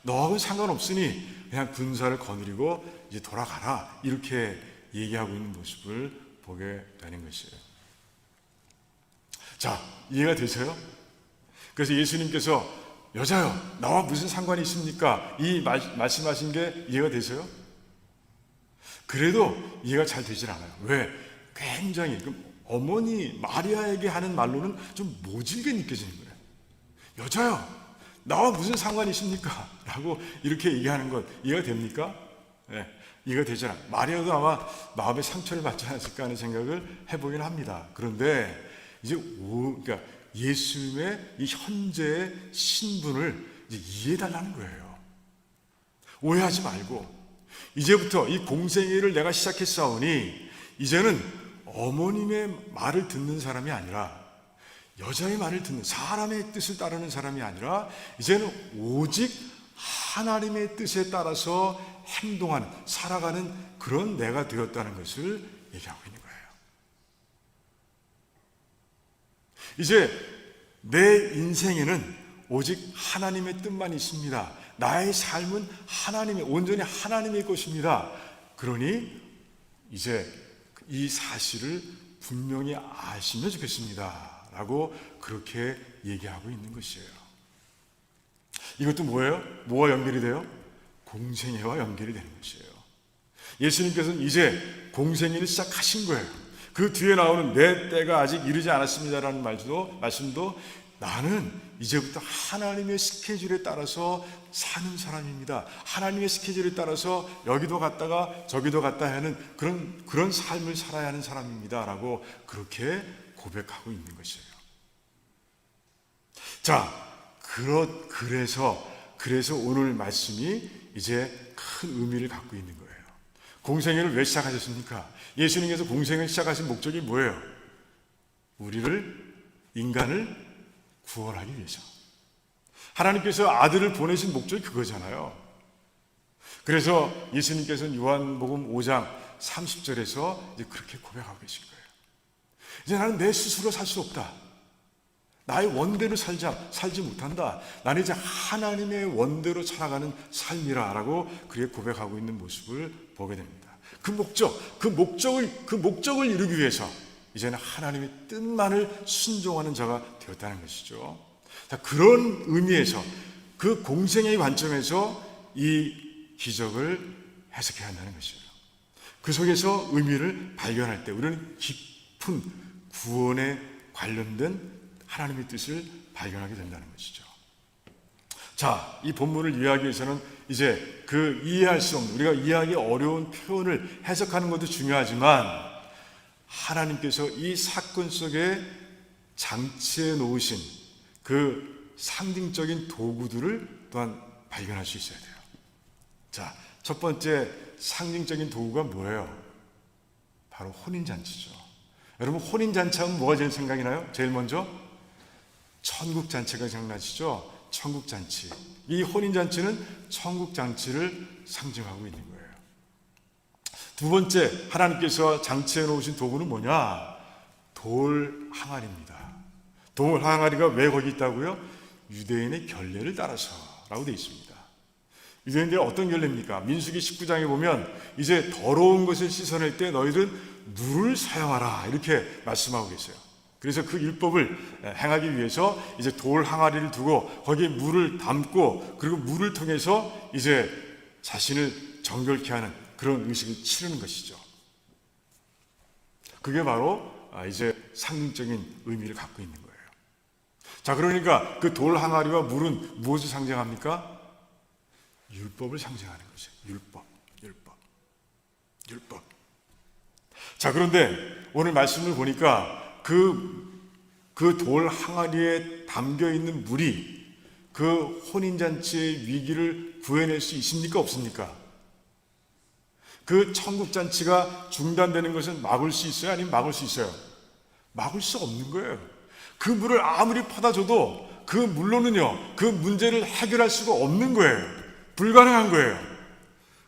Speaker 1: 너하고는 상관없으니 그냥 군사를 거느리고 이제 돌아가라. 이렇게 얘기하고 있는 모습을 보게 되는 것이에요. 자, 이해가 되세요? 그래서 예수님께서 여자여, 나와 무슨 상관이 있습니까? 이 말씀하신 게 이해가 되세요? 그래도 이해가 잘 되질 않아요. 왜? 굉장히 어머니 마리아에게 하는 말로는 좀 모질게 느껴지는 거예요. 여자여, 나와 무슨 상관이 있습니까? 라고 이렇게 얘기하는 것 이해가 됩니까? 네, 이해가 되잖아. 마리아도 아마 마음의 상처를 받지 않았을까 하는 생각을 해보긴 합니다. 그런데 이제 그러니까 예수님의 이 현재의 신분을 이제 이해해달라는 거예요. 오해하지 말고 이제부터 이 공생애를 내가 시작했사오니 이제는 어머님의 말을 듣는 사람이 아니라 여자의 말을 듣는 사람의 뜻을 따르는 사람이 아니라 이제는 오직 하나님의 뜻에 따라서 행동하는 살아가는 그런 내가 되었다는 것을 얘기하고 있는 거예요. 이제 내 인생에는 오직 하나님의 뜻만 있습니다. 나의 삶은 온전히 하나님의 것입니다. 그러니 이제 이 사실을 분명히 아시면 좋겠습니다. 라고 그렇게 얘기하고 있는 것이에요. 이것도 뭐예요? 뭐와 연결이 돼요? 공생애와 연결이 되는 것이에요. 예수님께서는 이제 공생애를 시작하신 거예요. 그 뒤에 나오는 내 때가 아직 이르지 않았습니다라는 말씀도 나는 이제부터 하나님의 스케줄에 따라서 사는 사람입니다. 하나님의 스케줄에 따라서 여기도 갔다가 저기도 갔다 하는 그런 삶을 살아야 하는 사람입니다. 라고 그렇게 고백하고 있는 것이에요. 자, 그래서 오늘 말씀이 이제 큰 의미를 갖고 있는 거예요. 공생애를 왜 시작하셨습니까? 예수님께서 공생애를 시작하신 목적이 뭐예요? 인간을 구원하기 위해서. 하나님께서 아들을 보내신 목적이 그거잖아요. 그래서 예수님께서는 요한복음 5장 30절에서 이제 그렇게 고백하고 계신 거예요. 이제 나는 내 스스로 살 수 없다. 나의 원대로 살지 못한다. 나는 이제 하나님의 원대로 살아가는 삶이라 라고 그렇게 고백하고 있는 모습을 보게 됩니다. 그 목적을 이루기 위해서 이제는 하나님의 뜻만을 순종하는 자가 되었다는 것이죠. 그런 의미에서 그 공생애의 관점에서 이 기적을 해석해야 한다는 것이에요. 그 속에서 의미를 발견할 때 우리는 깊은 구원에 관련된 하나님의 뜻을 발견하게 된다는 것이죠. 자, 이 본문을 이해하기 위해서는 이제 그 이해할 수 없는, 우리가 이해하기 어려운 표현을 해석하는 것도 중요하지만 하나님께서 이 사건 속에 장치해 놓으신 그 상징적인 도구들을 또한 발견할 수 있어야 돼요. 자, 첫 번째 상징적인 도구가 뭐예요? 바로 혼인잔치죠. 여러분, 혼인잔치하면 뭐가 제일 생각이 나요? 제일 먼저 천국잔치가 생각나시죠? 천국잔치. 이 혼인잔치는 천국잔치를 상징하고 있는 거예요. 두 번째, 하나님께서 장치해 놓으신 도구는 뭐냐? 돌 항아리입니다. 돌 항아리가 왜 거기 있다고요? 유대인의 결례를 따라서 라고 되어 있습니다. 유대인들이 어떤 결례입니까? 민수기 19장에 보면 이제 더러운 것을 씻어낼 때 너희들은 물을 사용하라 이렇게 말씀하고 계세요. 그래서 그 율법을 행하기 위해서 이제 돌 항아리를 두고 거기에 물을 담고 그리고 물을 통해서 이제 자신을 정결케 하는 그런 의식을 치르는 것이죠. 그게 바로 이제 상징적인 의미를 갖고 있는 거예요. 자, 그러니까 그 돌 항아리와 물은 무엇을 상징합니까? 율법을 상징하는 것이에요. 율법. 자, 그런데 오늘 말씀을 보니까 그 돌 항아리에 담겨 있는 물이 그 혼인잔치의 위기를 구해낼 수 있습니까? 없습니까? 그 천국잔치가 중단되는 것을 막을 수 있어요? 아니면 막을 수 있어요? 막을 수 없는 거예요. 그 물을 아무리 퍼다 줘도 그 물로는요, 그 문제를 해결할 수가 없는 거예요. 불가능한 거예요.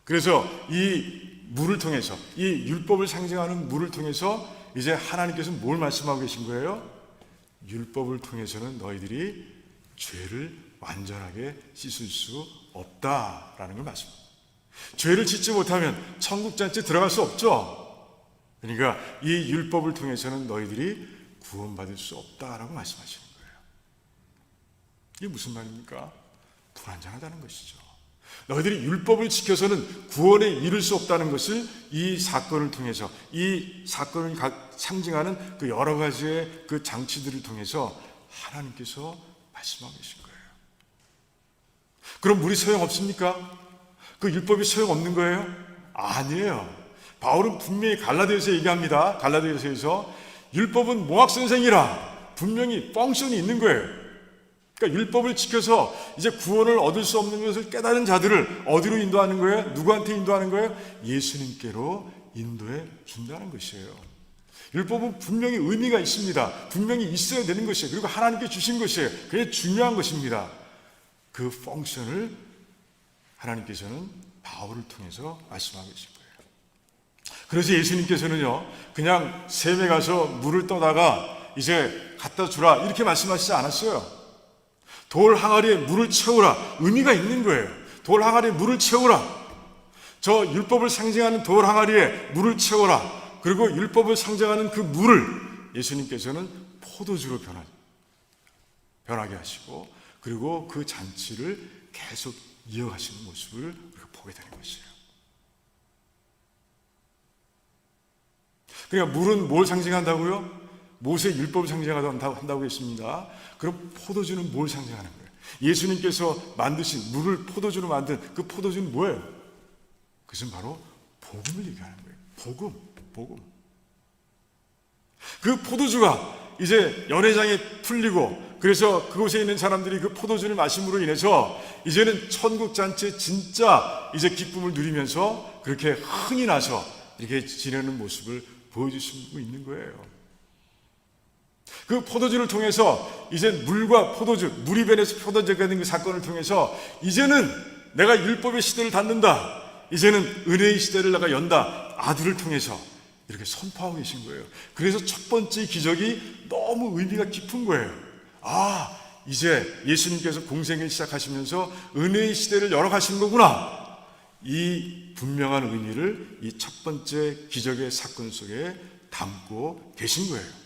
Speaker 1: 그래서 이 물을 통해서, 이 율법을 상징하는 물을 통해서 이제 하나님께서 뭘 말씀하고 계신 거예요? 율법을 통해서는 너희들이 죄를 완전하게 씻을 수 없다라는 걸 말씀합니다. 죄를 짓지 못하면 천국 잔치에 들어갈 수 없죠. 그러니까 이 율법을 통해서는 너희들이 구원받을 수 없다라고 말씀하시는 거예요. 이게 무슨 말입니까? 불완전하다는 것이죠. 너희들이 율법을 지켜서는 구원에 이를 수 없다는 것을 이 사건을 통해서, 이 사건을 상징하는 그 여러 가지의 그 장치들을 통해서 하나님께서 말씀하고 계신 거예요. 그럼 물이 소용없습니까? 그 율법이 소용없는 거예요? 아니에요. 바울은 분명히 갈라디아서 얘기합니다. 갈라디아서에서 율법은 몽학선생이라 분명히 펑션이 있는 거예요. 그러니까 율법을 지켜서 이제 구원을 얻을 수 없는 것을 깨달은 자들을 어디로 인도하는 거예요? 누구한테 인도하는 거예요? 예수님께로 인도해 준다는 것이에요. 율법은 분명히 의미가 있습니다. 분명히 있어야 되는 것이에요. 그리고 하나님께 주신 것이에요. 그게 중요한 것입니다. 그 펑션을 하나님께서는 바울을 통해서 말씀하고 계신 거예요. 그래서 예수님께서는요, 그냥 샘에 가서 물을 떠다가 이제 갖다 주라 이렇게 말씀하시지 않았어요. 돌 항아리에 물을 채우라, 의미가 있는 거예요. 돌 항아리에 물을 채우라. 저 율법을 상징하는 돌 항아리에 물을 채워라. 그리고 율법을 상징하는 그 물을 예수님께서는 포도주로 변하게 하시고, 그리고 그 잔치를 계속 이어가시는 모습을 우리가 보게 되는 것이에요. 그러니까 물은 뭘 상징한다고요? 모세의 율법을 상징한다고 했습니다. 그럼 포도주는 뭘 상징하는 거예요? 예수님께서 만드신 물을 포도주로 만든 그 포도주는 뭐예요? 그것은 바로 복음을 얘기하는 거예요. 복음. 그 포도주가 이제 연회장에 풀리고, 그래서 그곳에 있는 사람들이 그 포도주를 마심으로 인해서 이제는 천국 잔치에 진짜 이제 기쁨을 누리면서 그렇게 흥이 나서 이렇게 지내는 모습을 보여주시고 있는 거예요. 그 포도주를 통해서 이제 물과 포도주, 물이 변해서 포도주가 된 그 사건을 통해서 이제는 내가 율법의 시대를 닫는다. 이제는 은혜의 시대를 내가 연다. 아들을 통해서 이렇게 선포하고 계신 거예요. 그래서 첫 번째 기적이 너무 의미가 깊은 거예요. 아, 이제 예수님께서 공생을 시작하시면서 은혜의 시대를 열어가신 거구나. 이 분명한 의미를 이 첫 번째 기적의 사건 속에 담고 계신 거예요.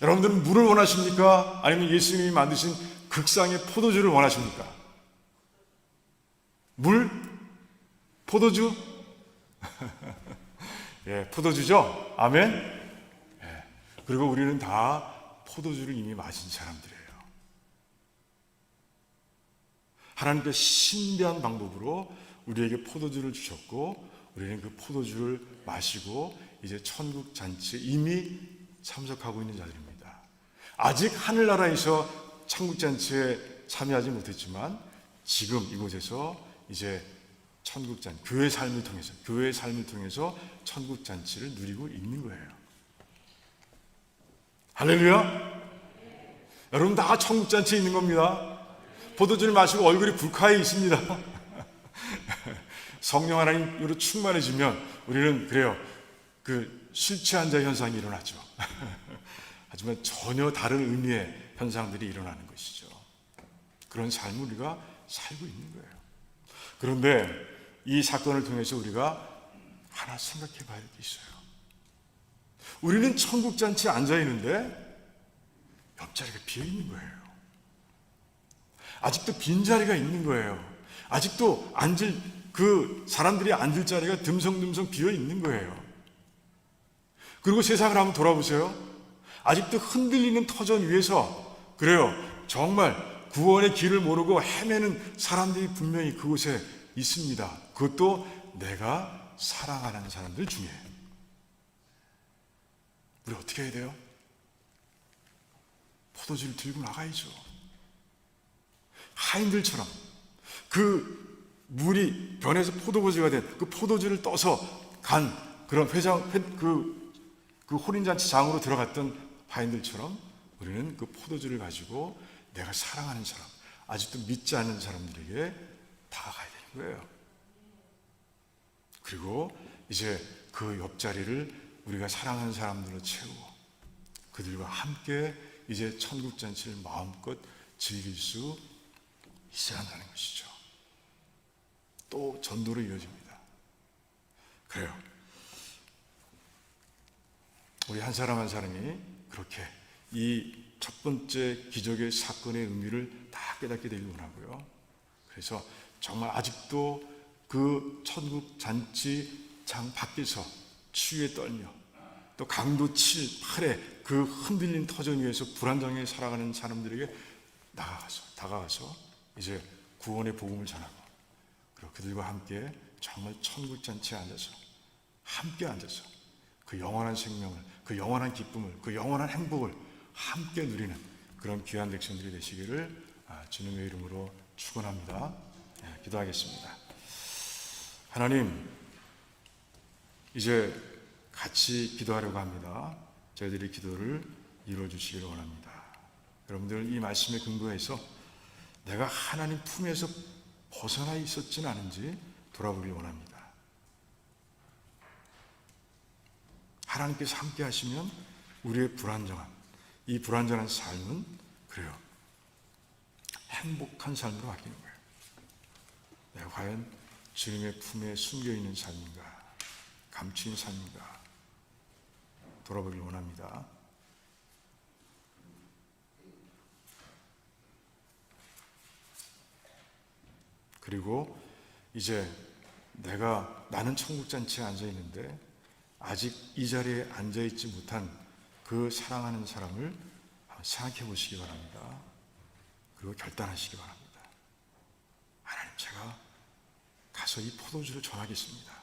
Speaker 1: 여러분들은 물을 원하십니까? 아니면 예수님이 만드신 극상의 포도주를 원하십니까? 물? 포도주? 예, 포도주죠? 아멘? 예. 그리고 우리는 다 포도주를 이미 마신 사람들이에요. 하나님께서 신비한 방법으로 우리에게 포도주를 주셨고, 우리는 그 포도주를 마시고 이제 천국 잔치에 이미 참석하고 있는 자들입니다. 아직 하늘나라에서 천국 잔치에 참여하지 못했지만 지금 이곳에서 이제 천국 잔치, 교회의 삶을 통해서 천국 잔치를 누리고 있는 거예요. 할렐루야! 여러분 다 천국 잔치에 있는 겁니다. 포도주를 마시고 얼굴이 불카에 있습니다. 성령 하나님으로 충만해지면 우리는 그래요. 그 실체한 자 현상이 일어나죠. 하지만 전혀 다른 의미의 현상들이 일어나는 것이죠. 그런 삶을 우리가 살고 있는 거예요. 그런데 이 사건을 통해서 우리가 하나 생각해 봐야 할 게 있어요. 우리는 천국 잔치에 앉아 있는데 옆자리가 비어 있는 거예요. 아직도 빈자리가 있는 거예요. 아직도 그 사람들이 앉을 자리가 듬성듬성 비어 있는 거예요. 그리고 세상을 한번 돌아보세요. 아직도 흔들리는 터전 위에서 그래요. 정말 구원의 길을 모르고 헤매는 사람들이 분명히 그곳에 있습니다. 그것도 내가 사랑하는 사람들 중에. 우리 어떻게 해야 돼요? 포도주를 들고 나가야죠. 하인들처럼 그 물이 변해서 포도주가 된 그 포도주를 떠서 간 그런 그 혼인잔치장으로 들어갔던 하인들처럼 우리는 그 포도주를 가지고 내가 사랑하는 사람, 아직도 믿지 않는 사람들에게 다가가야 되는 거예요. 그리고 이제 그 옆자리를 우리가 사랑하는 사람들로 채우고 그들과 함께 이제 천국 잔치를 마음껏 즐길 수 있어야 한다는 것이죠. 또 전도로 이어집니다. 그래요. 우리 한 사람 한 사람이 그렇게 이 첫 번째 기적의 사건의 의미를 다 깨닫게 되길 원하고요. 그래서 정말 아직도 그 천국 잔치장 밖에서 추위에 떨며 또 강도 7, 8에 그 흔들린 터전 위에서 불안정하게 살아가는 사람들에게 다가가서 이제 구원의 복음을 전하고, 그리고 그들과 함께 정말 천국 잔치에 앉아서 함께 앉아서 그 영원한 생명을, 그 영원한 기쁨을, 그 영원한 행복을 함께 누리는 그런 귀한 백성들이 되시기를 주님의 이름으로 축원합니다. 기도하겠습니다. 하나님, 이제 같이 기도하려고 합니다. 저희들의 기도를 이루어 주시기를 원합니다. 여러분들 이 말씀에 근거해서 내가 하나님 품에서 벗어나 있었지는 않은지 돌아보길 원합니다. 하나님께서 함께 하시면 우리의 이 불완전한 삶은 그래요, 행복한 삶으로 바뀌는 거예요. 내가 과연 주님의 품에 숨겨있는 삶인가, 감추인 삶인가 돌아보길 원합니다. 그리고 이제 나는 천국잔치에 앉아있는데 아직 이 자리에 앉아있지 못한 그 사랑하는 사람을 생각해 보시기 바랍니다. 그리고 결단하시기 바랍니다. 하나님, 제가 가서 이 포도주를 전하겠습니다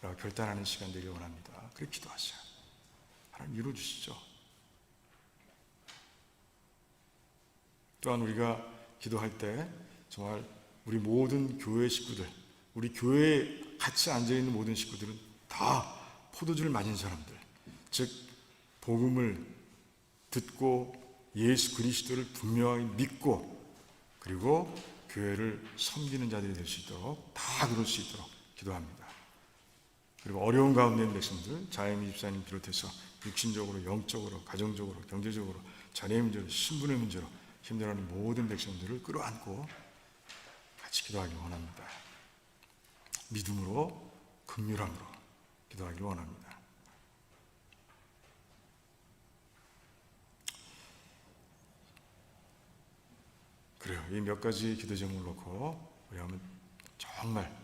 Speaker 1: 라고 결단하는 시간 되길 원합니다. 그렇게 기도하세요. 하나님 이루어주시죠. 또한 우리가 기도할 때 정말 우리 모든 교회 식구들, 우리 교회에 같이 앉아있는 모든 식구들은 다 포도주를 맞은 사람들, 즉 복음을 듣고 예수 그리스도를 분명히 믿고 그리고 교회를 섬기는 자들이 될 수 있도록, 다 그럴 수 있도록 기도합니다. 그리고 어려운 가운데 있는 백성들, 자연미 집사님 비롯해서 육신적으로, 영적으로, 가정적으로, 경제적으로, 자녀의 문제로, 신분의 문제로 힘들어하는 모든 백성들을 끌어안고 같이 기도하길 원합니다. 믿음으로, 긍휼함으로 기도하길 원합니다. 그래요. 이 몇 가지 기도 제목을 놓고 우리 한번 정말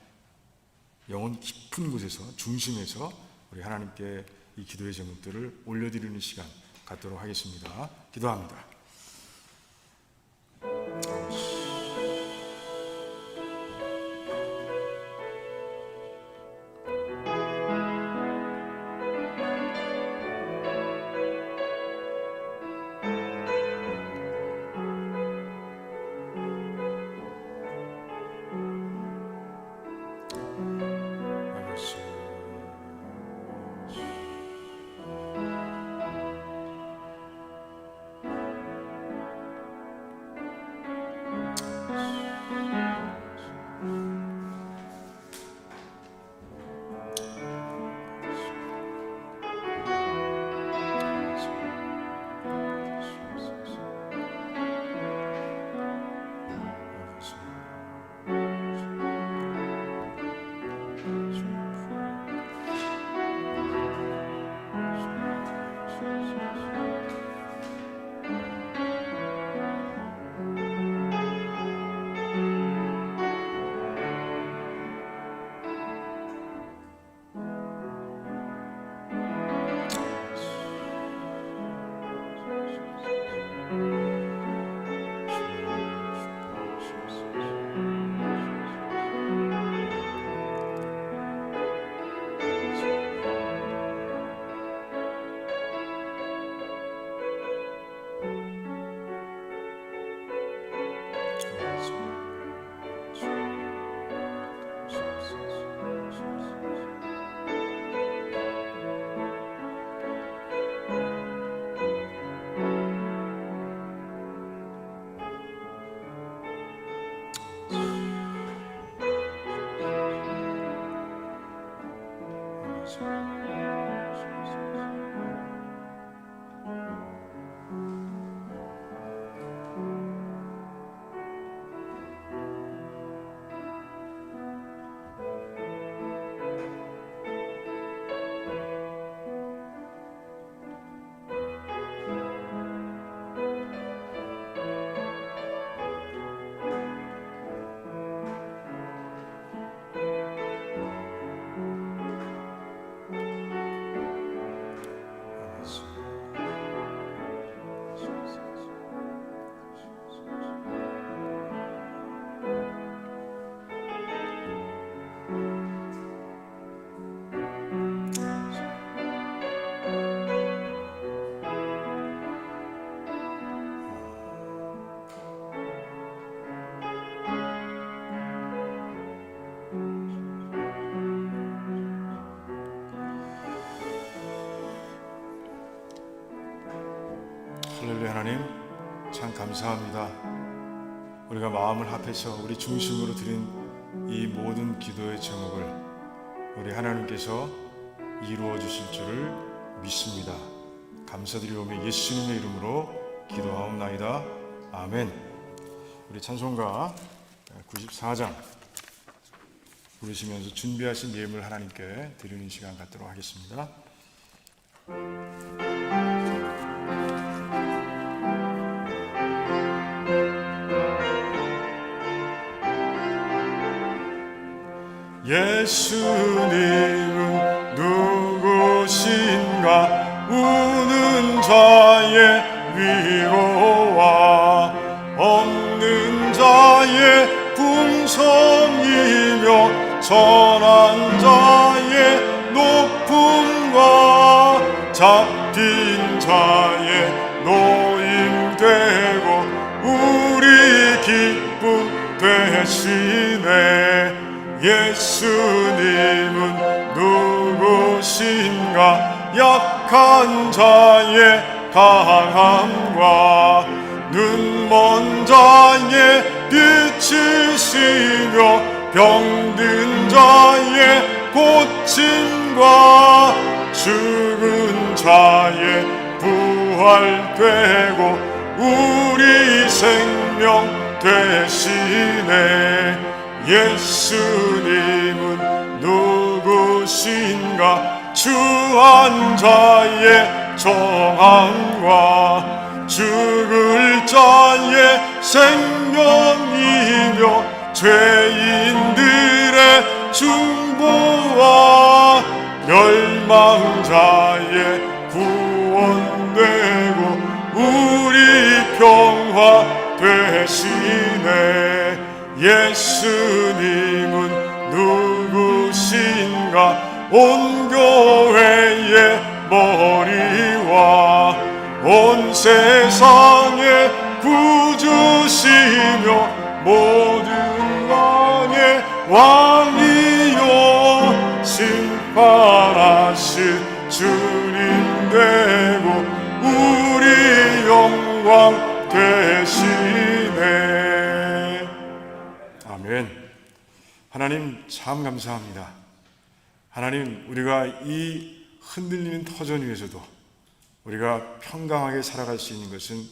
Speaker 1: 영혼 깊은 곳에서, 중심에서 우리 하나님께 이 기도의 제목들을 올려드리는 시간 갖도록 하겠습니다. 기도합니다. 할렐루야. 하나님 참 감사합니다. 우리가 마음을 합해서 우리 중심으로 드린 이 모든 기도의 제목을 우리 하나님께서 이루어 주실 줄을 믿습니다. 감사드리오며 예수님의 이름으로 기도하옵나이다. 아멘. 우리 찬송가 94장 부르시면서 준비하신 예물 하나님께 드리는 시간 갖도록 하겠습니다. 예수님은 누구신가? 우는 자의 위로와 없는 자의 풍성이며 전한 자의 높음과 잡힌 자의 노임되고 우리 기쁨 되시네. 예수님은 누구신가? 약한 자의 강함과 눈먼 자의 빛이시며 병든 자의 고침과 죽은 자의 부활되고 우리 생명 되시네. 예수님은 누구신가? 주한 자의 정함과 죽을 자의 생명이며 죄인들의 중보와 멸망자의 구원되고 우리 평화 되시네. 예수님은 누구신가? 온 교회의 머리와 온 세상의 구주시며 모든 왕의 왕이요 심판하실 주님 되고 우리 영광 되시네. 아멘. 하나님 참 감사합니다. 하나님, 우리가 이 흔들리는 터전 위에서도 우리가 평강하게 살아갈 수 있는 것은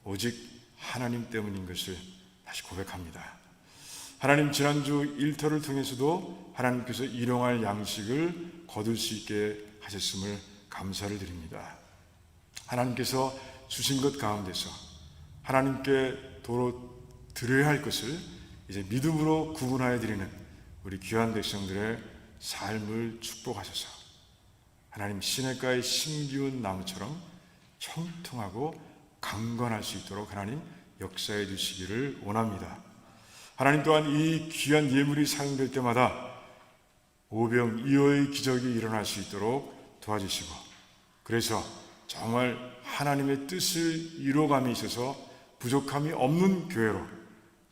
Speaker 1: 오직 하나님 때문인 것을 다시 고백합니다. 하나님, 지난주 일터를 통해서도 하나님께서 일용할 양식을 거둘 수 있게 하셨음을 감사를 드립니다. 하나님께서 주신 것 가운데서 하나님께 도로 드려야 할 것을 이제 믿음으로 구분하여 드리는 우리 귀한 백성들의 삶을 축복하셔서 하나님, 시냇가의 심기운 나무처럼 형통하고 강건할 수 있도록 하나님 역사해 주시기를 원합니다. 하나님 또한 이 귀한 예물이 사용될 때마다 오병이어의 기적이 일어날 수 있도록 도와주시고, 그래서 정말 하나님의 뜻을 이루어감에 있어서 부족함이 없는 교회로,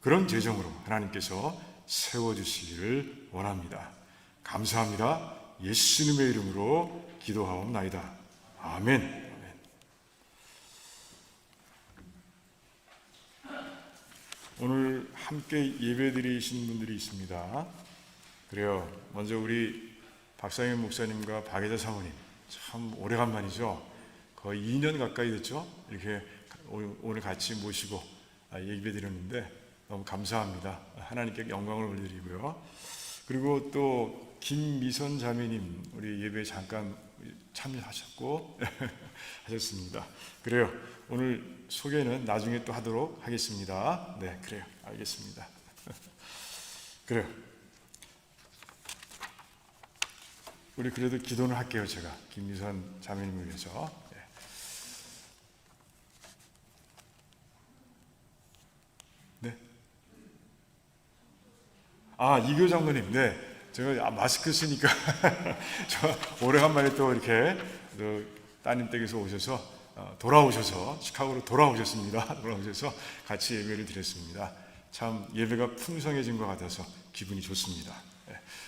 Speaker 1: 그런 재정으로 하나님께서 세워주시기를 원합니다. 감사합니다. 예수님의 이름으로 기도하옵나이다. 아멘. 오늘 함께 예배드리시는 분들이 있습니다. 그래요. 먼저 우리 박상현 목사님과 박예자 사모님, 참 오래간만이죠. 거의 2년 가까이 됐죠. 이렇게 오늘 같이 모시고 예배드렸는데 너무 감사합니다. 하나님께 영광을 올려드리고요. 그리고 또 김미선 자매님, 우리 예배에 잠깐 참여하셨고 하셨습니다. 그래요. 오늘 소개는 나중에 또 하도록 하겠습니다. 네, 그래요. 알겠습니다. 그래요. 우리 그래도 기도는 할게요. 제가 김미선 자매님을 위해서. 네. 이교 장로님, 네. 제가 마스크 쓰니까 저 오래간만에 또 이렇게 따님 댁에서 오셔서 돌아오셔서 시카고로 돌아오셨습니다. 돌아오셔서 같이 예배를 드렸습니다. 참 예배가 풍성해진 것 같아서 기분이 좋습니다.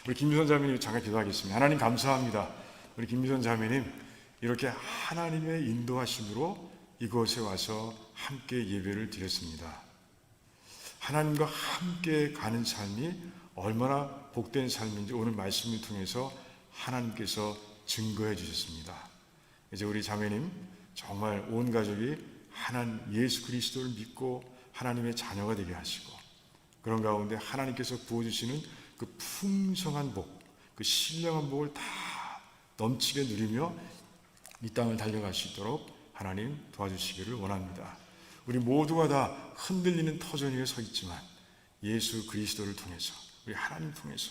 Speaker 1: 우리 김미선 자매님 잠깐 기도하겠습니다. 하나님 감사합니다. 우리 김미선 자매님 이렇게 하나님의 인도하심으로 이곳에 와서 함께 예배를 드렸습니다. 하나님과 함께 가는 삶이 얼마나 복된 삶인지 오늘 말씀을 통해서 하나님께서 증거해 주셨습니다. 이제 우리 자매님 정말 온 가족이 하나님 예수 그리스도를 믿고 하나님의 자녀가 되게 하시고, 그런 가운데 하나님께서 부어주시는 그 풍성한 복, 그 신령한 복을 다 넘치게 누리며 이 땅을 달려갈 수 있도록 하나님 도와주시기를 원합니다. 우리 모두가 다 흔들리는 터전 위에 서 있지만 예수 그리스도를 통해서, 우리 하나님 통해서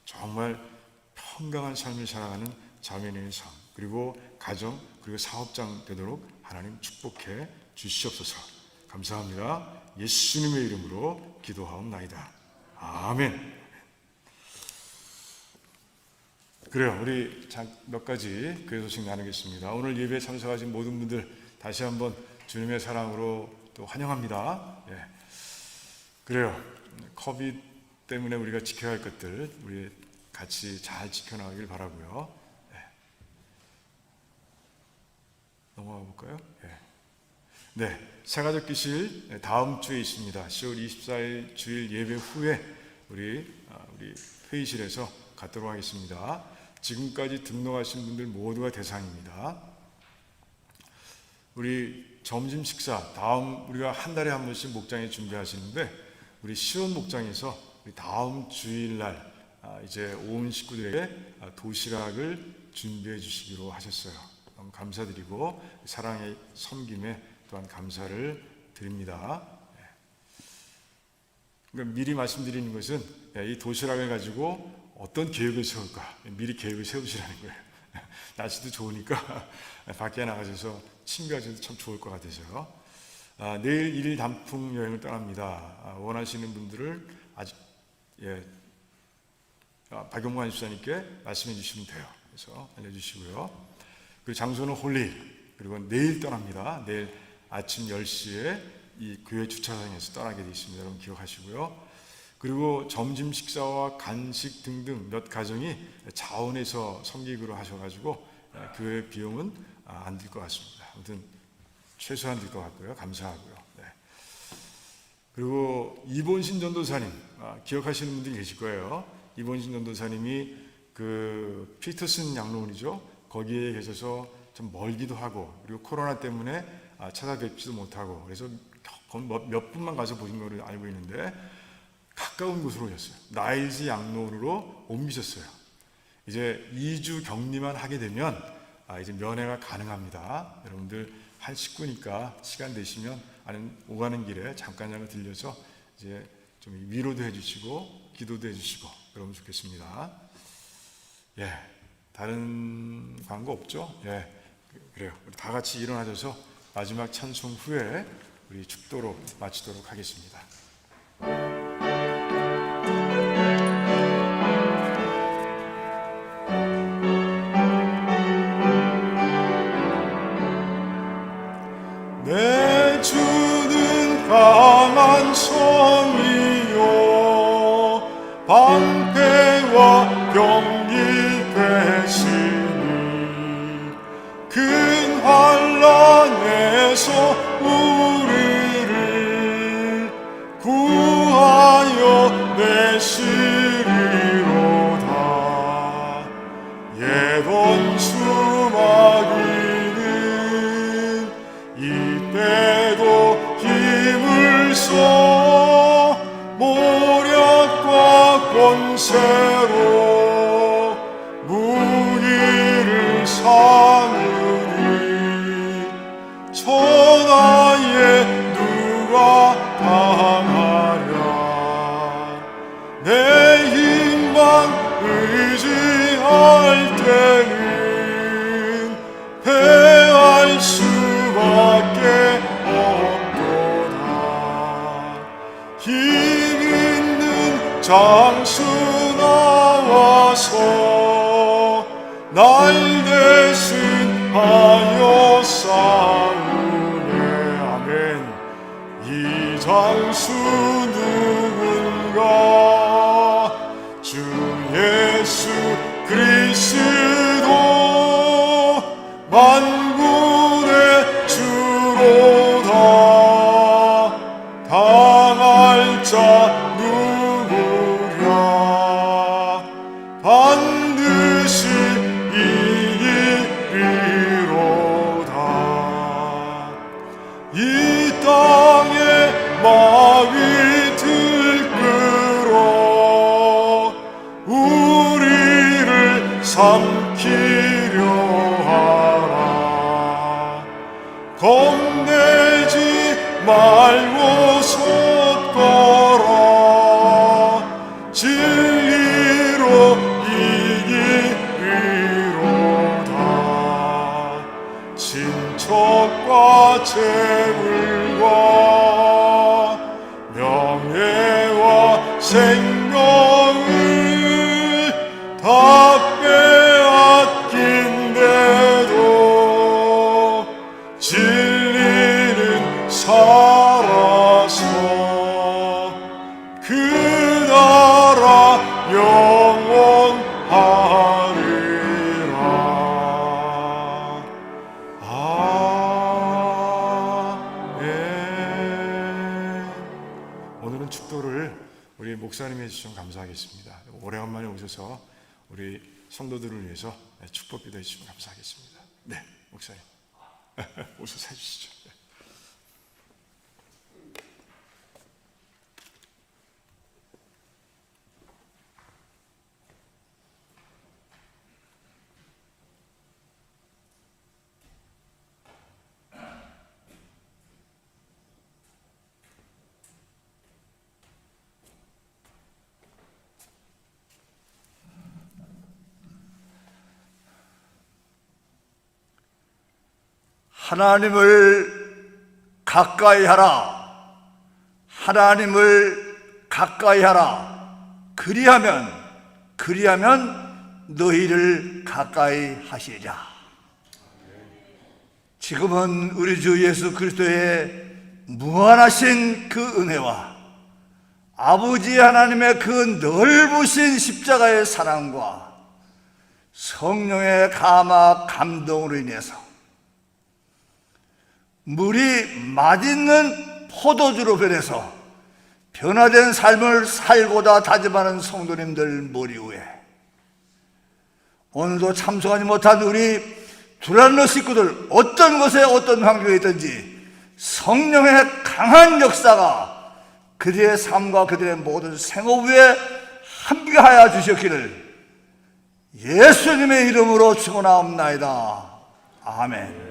Speaker 1: 정말 평강한 삶을 살아가는 자매님의 삶, 그리고 가정, 그리고 사업장 되도록 하나님 축복해 주시옵소서. 감사합니다. 예수님의 이름으로 기도하옵나이다. 아멘. 그래요. 우리 몇 가지 교회 소식 나누겠습니다. 오늘 예배에 참석하신 모든 분들 다시 한번 주님의 사랑으로 또 환영합니다. 예. 그래요. 코비드 때문에 우리가 지켜야 할 것들 우리 같이 잘 지켜나가길 바라고요. 예. 넘어가 볼까요? 예. 네, 새가족 기실 다음 주에 있습니다. 10월 24일 주일 예배 후에 우리 회의실에서 갖도록 하겠습니다. 지금까지 등록하신 분들 모두가 대상입니다. 우리 점심 식사 다음 우리가 한 달에 한 번씩 목장에 준비하시는데, 우리 시원 목장에서 우리 다음 주일날 이제 온 식구들에게 도시락을 준비해 주시기로 하셨어요. 너무 감사드리고 사랑의 섬김에 또한 감사를 드립니다. 그러니까 미리 말씀드리는 것은 이 도시락을 가지고 어떤 계획을 세울까 미리 계획을 세우시라는 거예요. 날씨도 좋으니까 밖에 나가셔서 친구하셔도 참 좋을 것 같아서요. 내일 1일 단풍 여행을 떠납니다. 원하시는 분들을 아직 박용관 집사님께 말씀해 주시면 돼요. 그래서 알려주시고요. 그리고 장소는 홀리, 그리고 내일 떠납니다. 내일 아침 10시에 이 교회 주차장에서 떠나게 되어 있습니다. 여러분 기억하시고요. 그리고 점심 식사와 간식 등등 몇 가정이 자원에서 섬기기로 하셔가지고 교회 비용은 안 들 것 같습니다. 아무튼 최소한 들 것 같고요. 감사하고요. 네. 그리고 이본신 전도사님 기억하시는 분들이 계실 거예요. 이본신 전도사님이 그 피터슨 양로원이죠. 거기에 계셔서 좀 멀기도 하고, 그리고 코로나 때문에 찾아뵙지도 못하고, 그래서 몇 분만 가서 보신 거를 알고 있는데 가까운 곳으로 오셨어요. 나일즈 양로원으로 옮기셨어요. 이제 2주 격리만 하게 되면 이제 면회가 가능합니다. 여러분들 한 식구니까 시간 되시면 오가는 길에 잠깐 들려서 이제 좀 위로도 해주시고 기도도 해주시고 그러면 좋겠습니다. 예, 다른 광고 없죠? 예, 그래요. 우리 다 같이 일어나셔서 마지막 찬송 후에 우리 축도로 마치도록 하겠습니다.
Speaker 3: 내 주는 강한 성이요 방패와 병기 되시니 큰 환난에서 우리를 구하여 내시리로다. 예던 수마귀는 이때도 힘을 써 모략과 권세로 무기를 삼으니 천하에 누가 당하랴. 내 힘만 의지할 때는 패할 수밖에 없도다. 힘 있는 장수 나와서 날 대신하여 싸우네. 아멘. 이 장수 누군가? 주 예수 그리스도 만군의 주로 이 땅에 마귀 들끓어 우리를 삼키려 하라. 겁내지 말고 솟거라. 진리로 이기리로다. 친척과 재물과 명예와 생명을 다 빼앗긴데도 진리는 살아서 그 나라 영원하리라. 아멘. 오늘은 축도를 우리 목사님이 해주셔서 감사하겠습니다. 오래간만에 오셔서 우리 성도들을 위해서 축복 기도해 주시면 감사하겠습니다. 네, 목사님 오셔서 해주시죠.
Speaker 4: 하나님을 가까이 하라. 하나님을 가까이 하라. 그리하면 너희를 가까이 하시리라. 지금은 우리 주 예수 그리스도의 무한하신 그 은혜와 아버지 하나님의 그 넓으신 십자가의 사랑과 성령의 감화 감동으로 인해서 물이 맛있는 포도주로 변해서 변화된 삶을 살고자 다짐하는 성도님들 머리 위에 오늘도 참석하지 못한 우리 두란노 식구들 어떤 곳에 어떤 환경에 있든지 성령의 강한 역사가 그들의 삶과 그들의 모든 생업 위에 함께하여 주셨기를 예수님의 이름으로 축원하옵나이다. 아멘.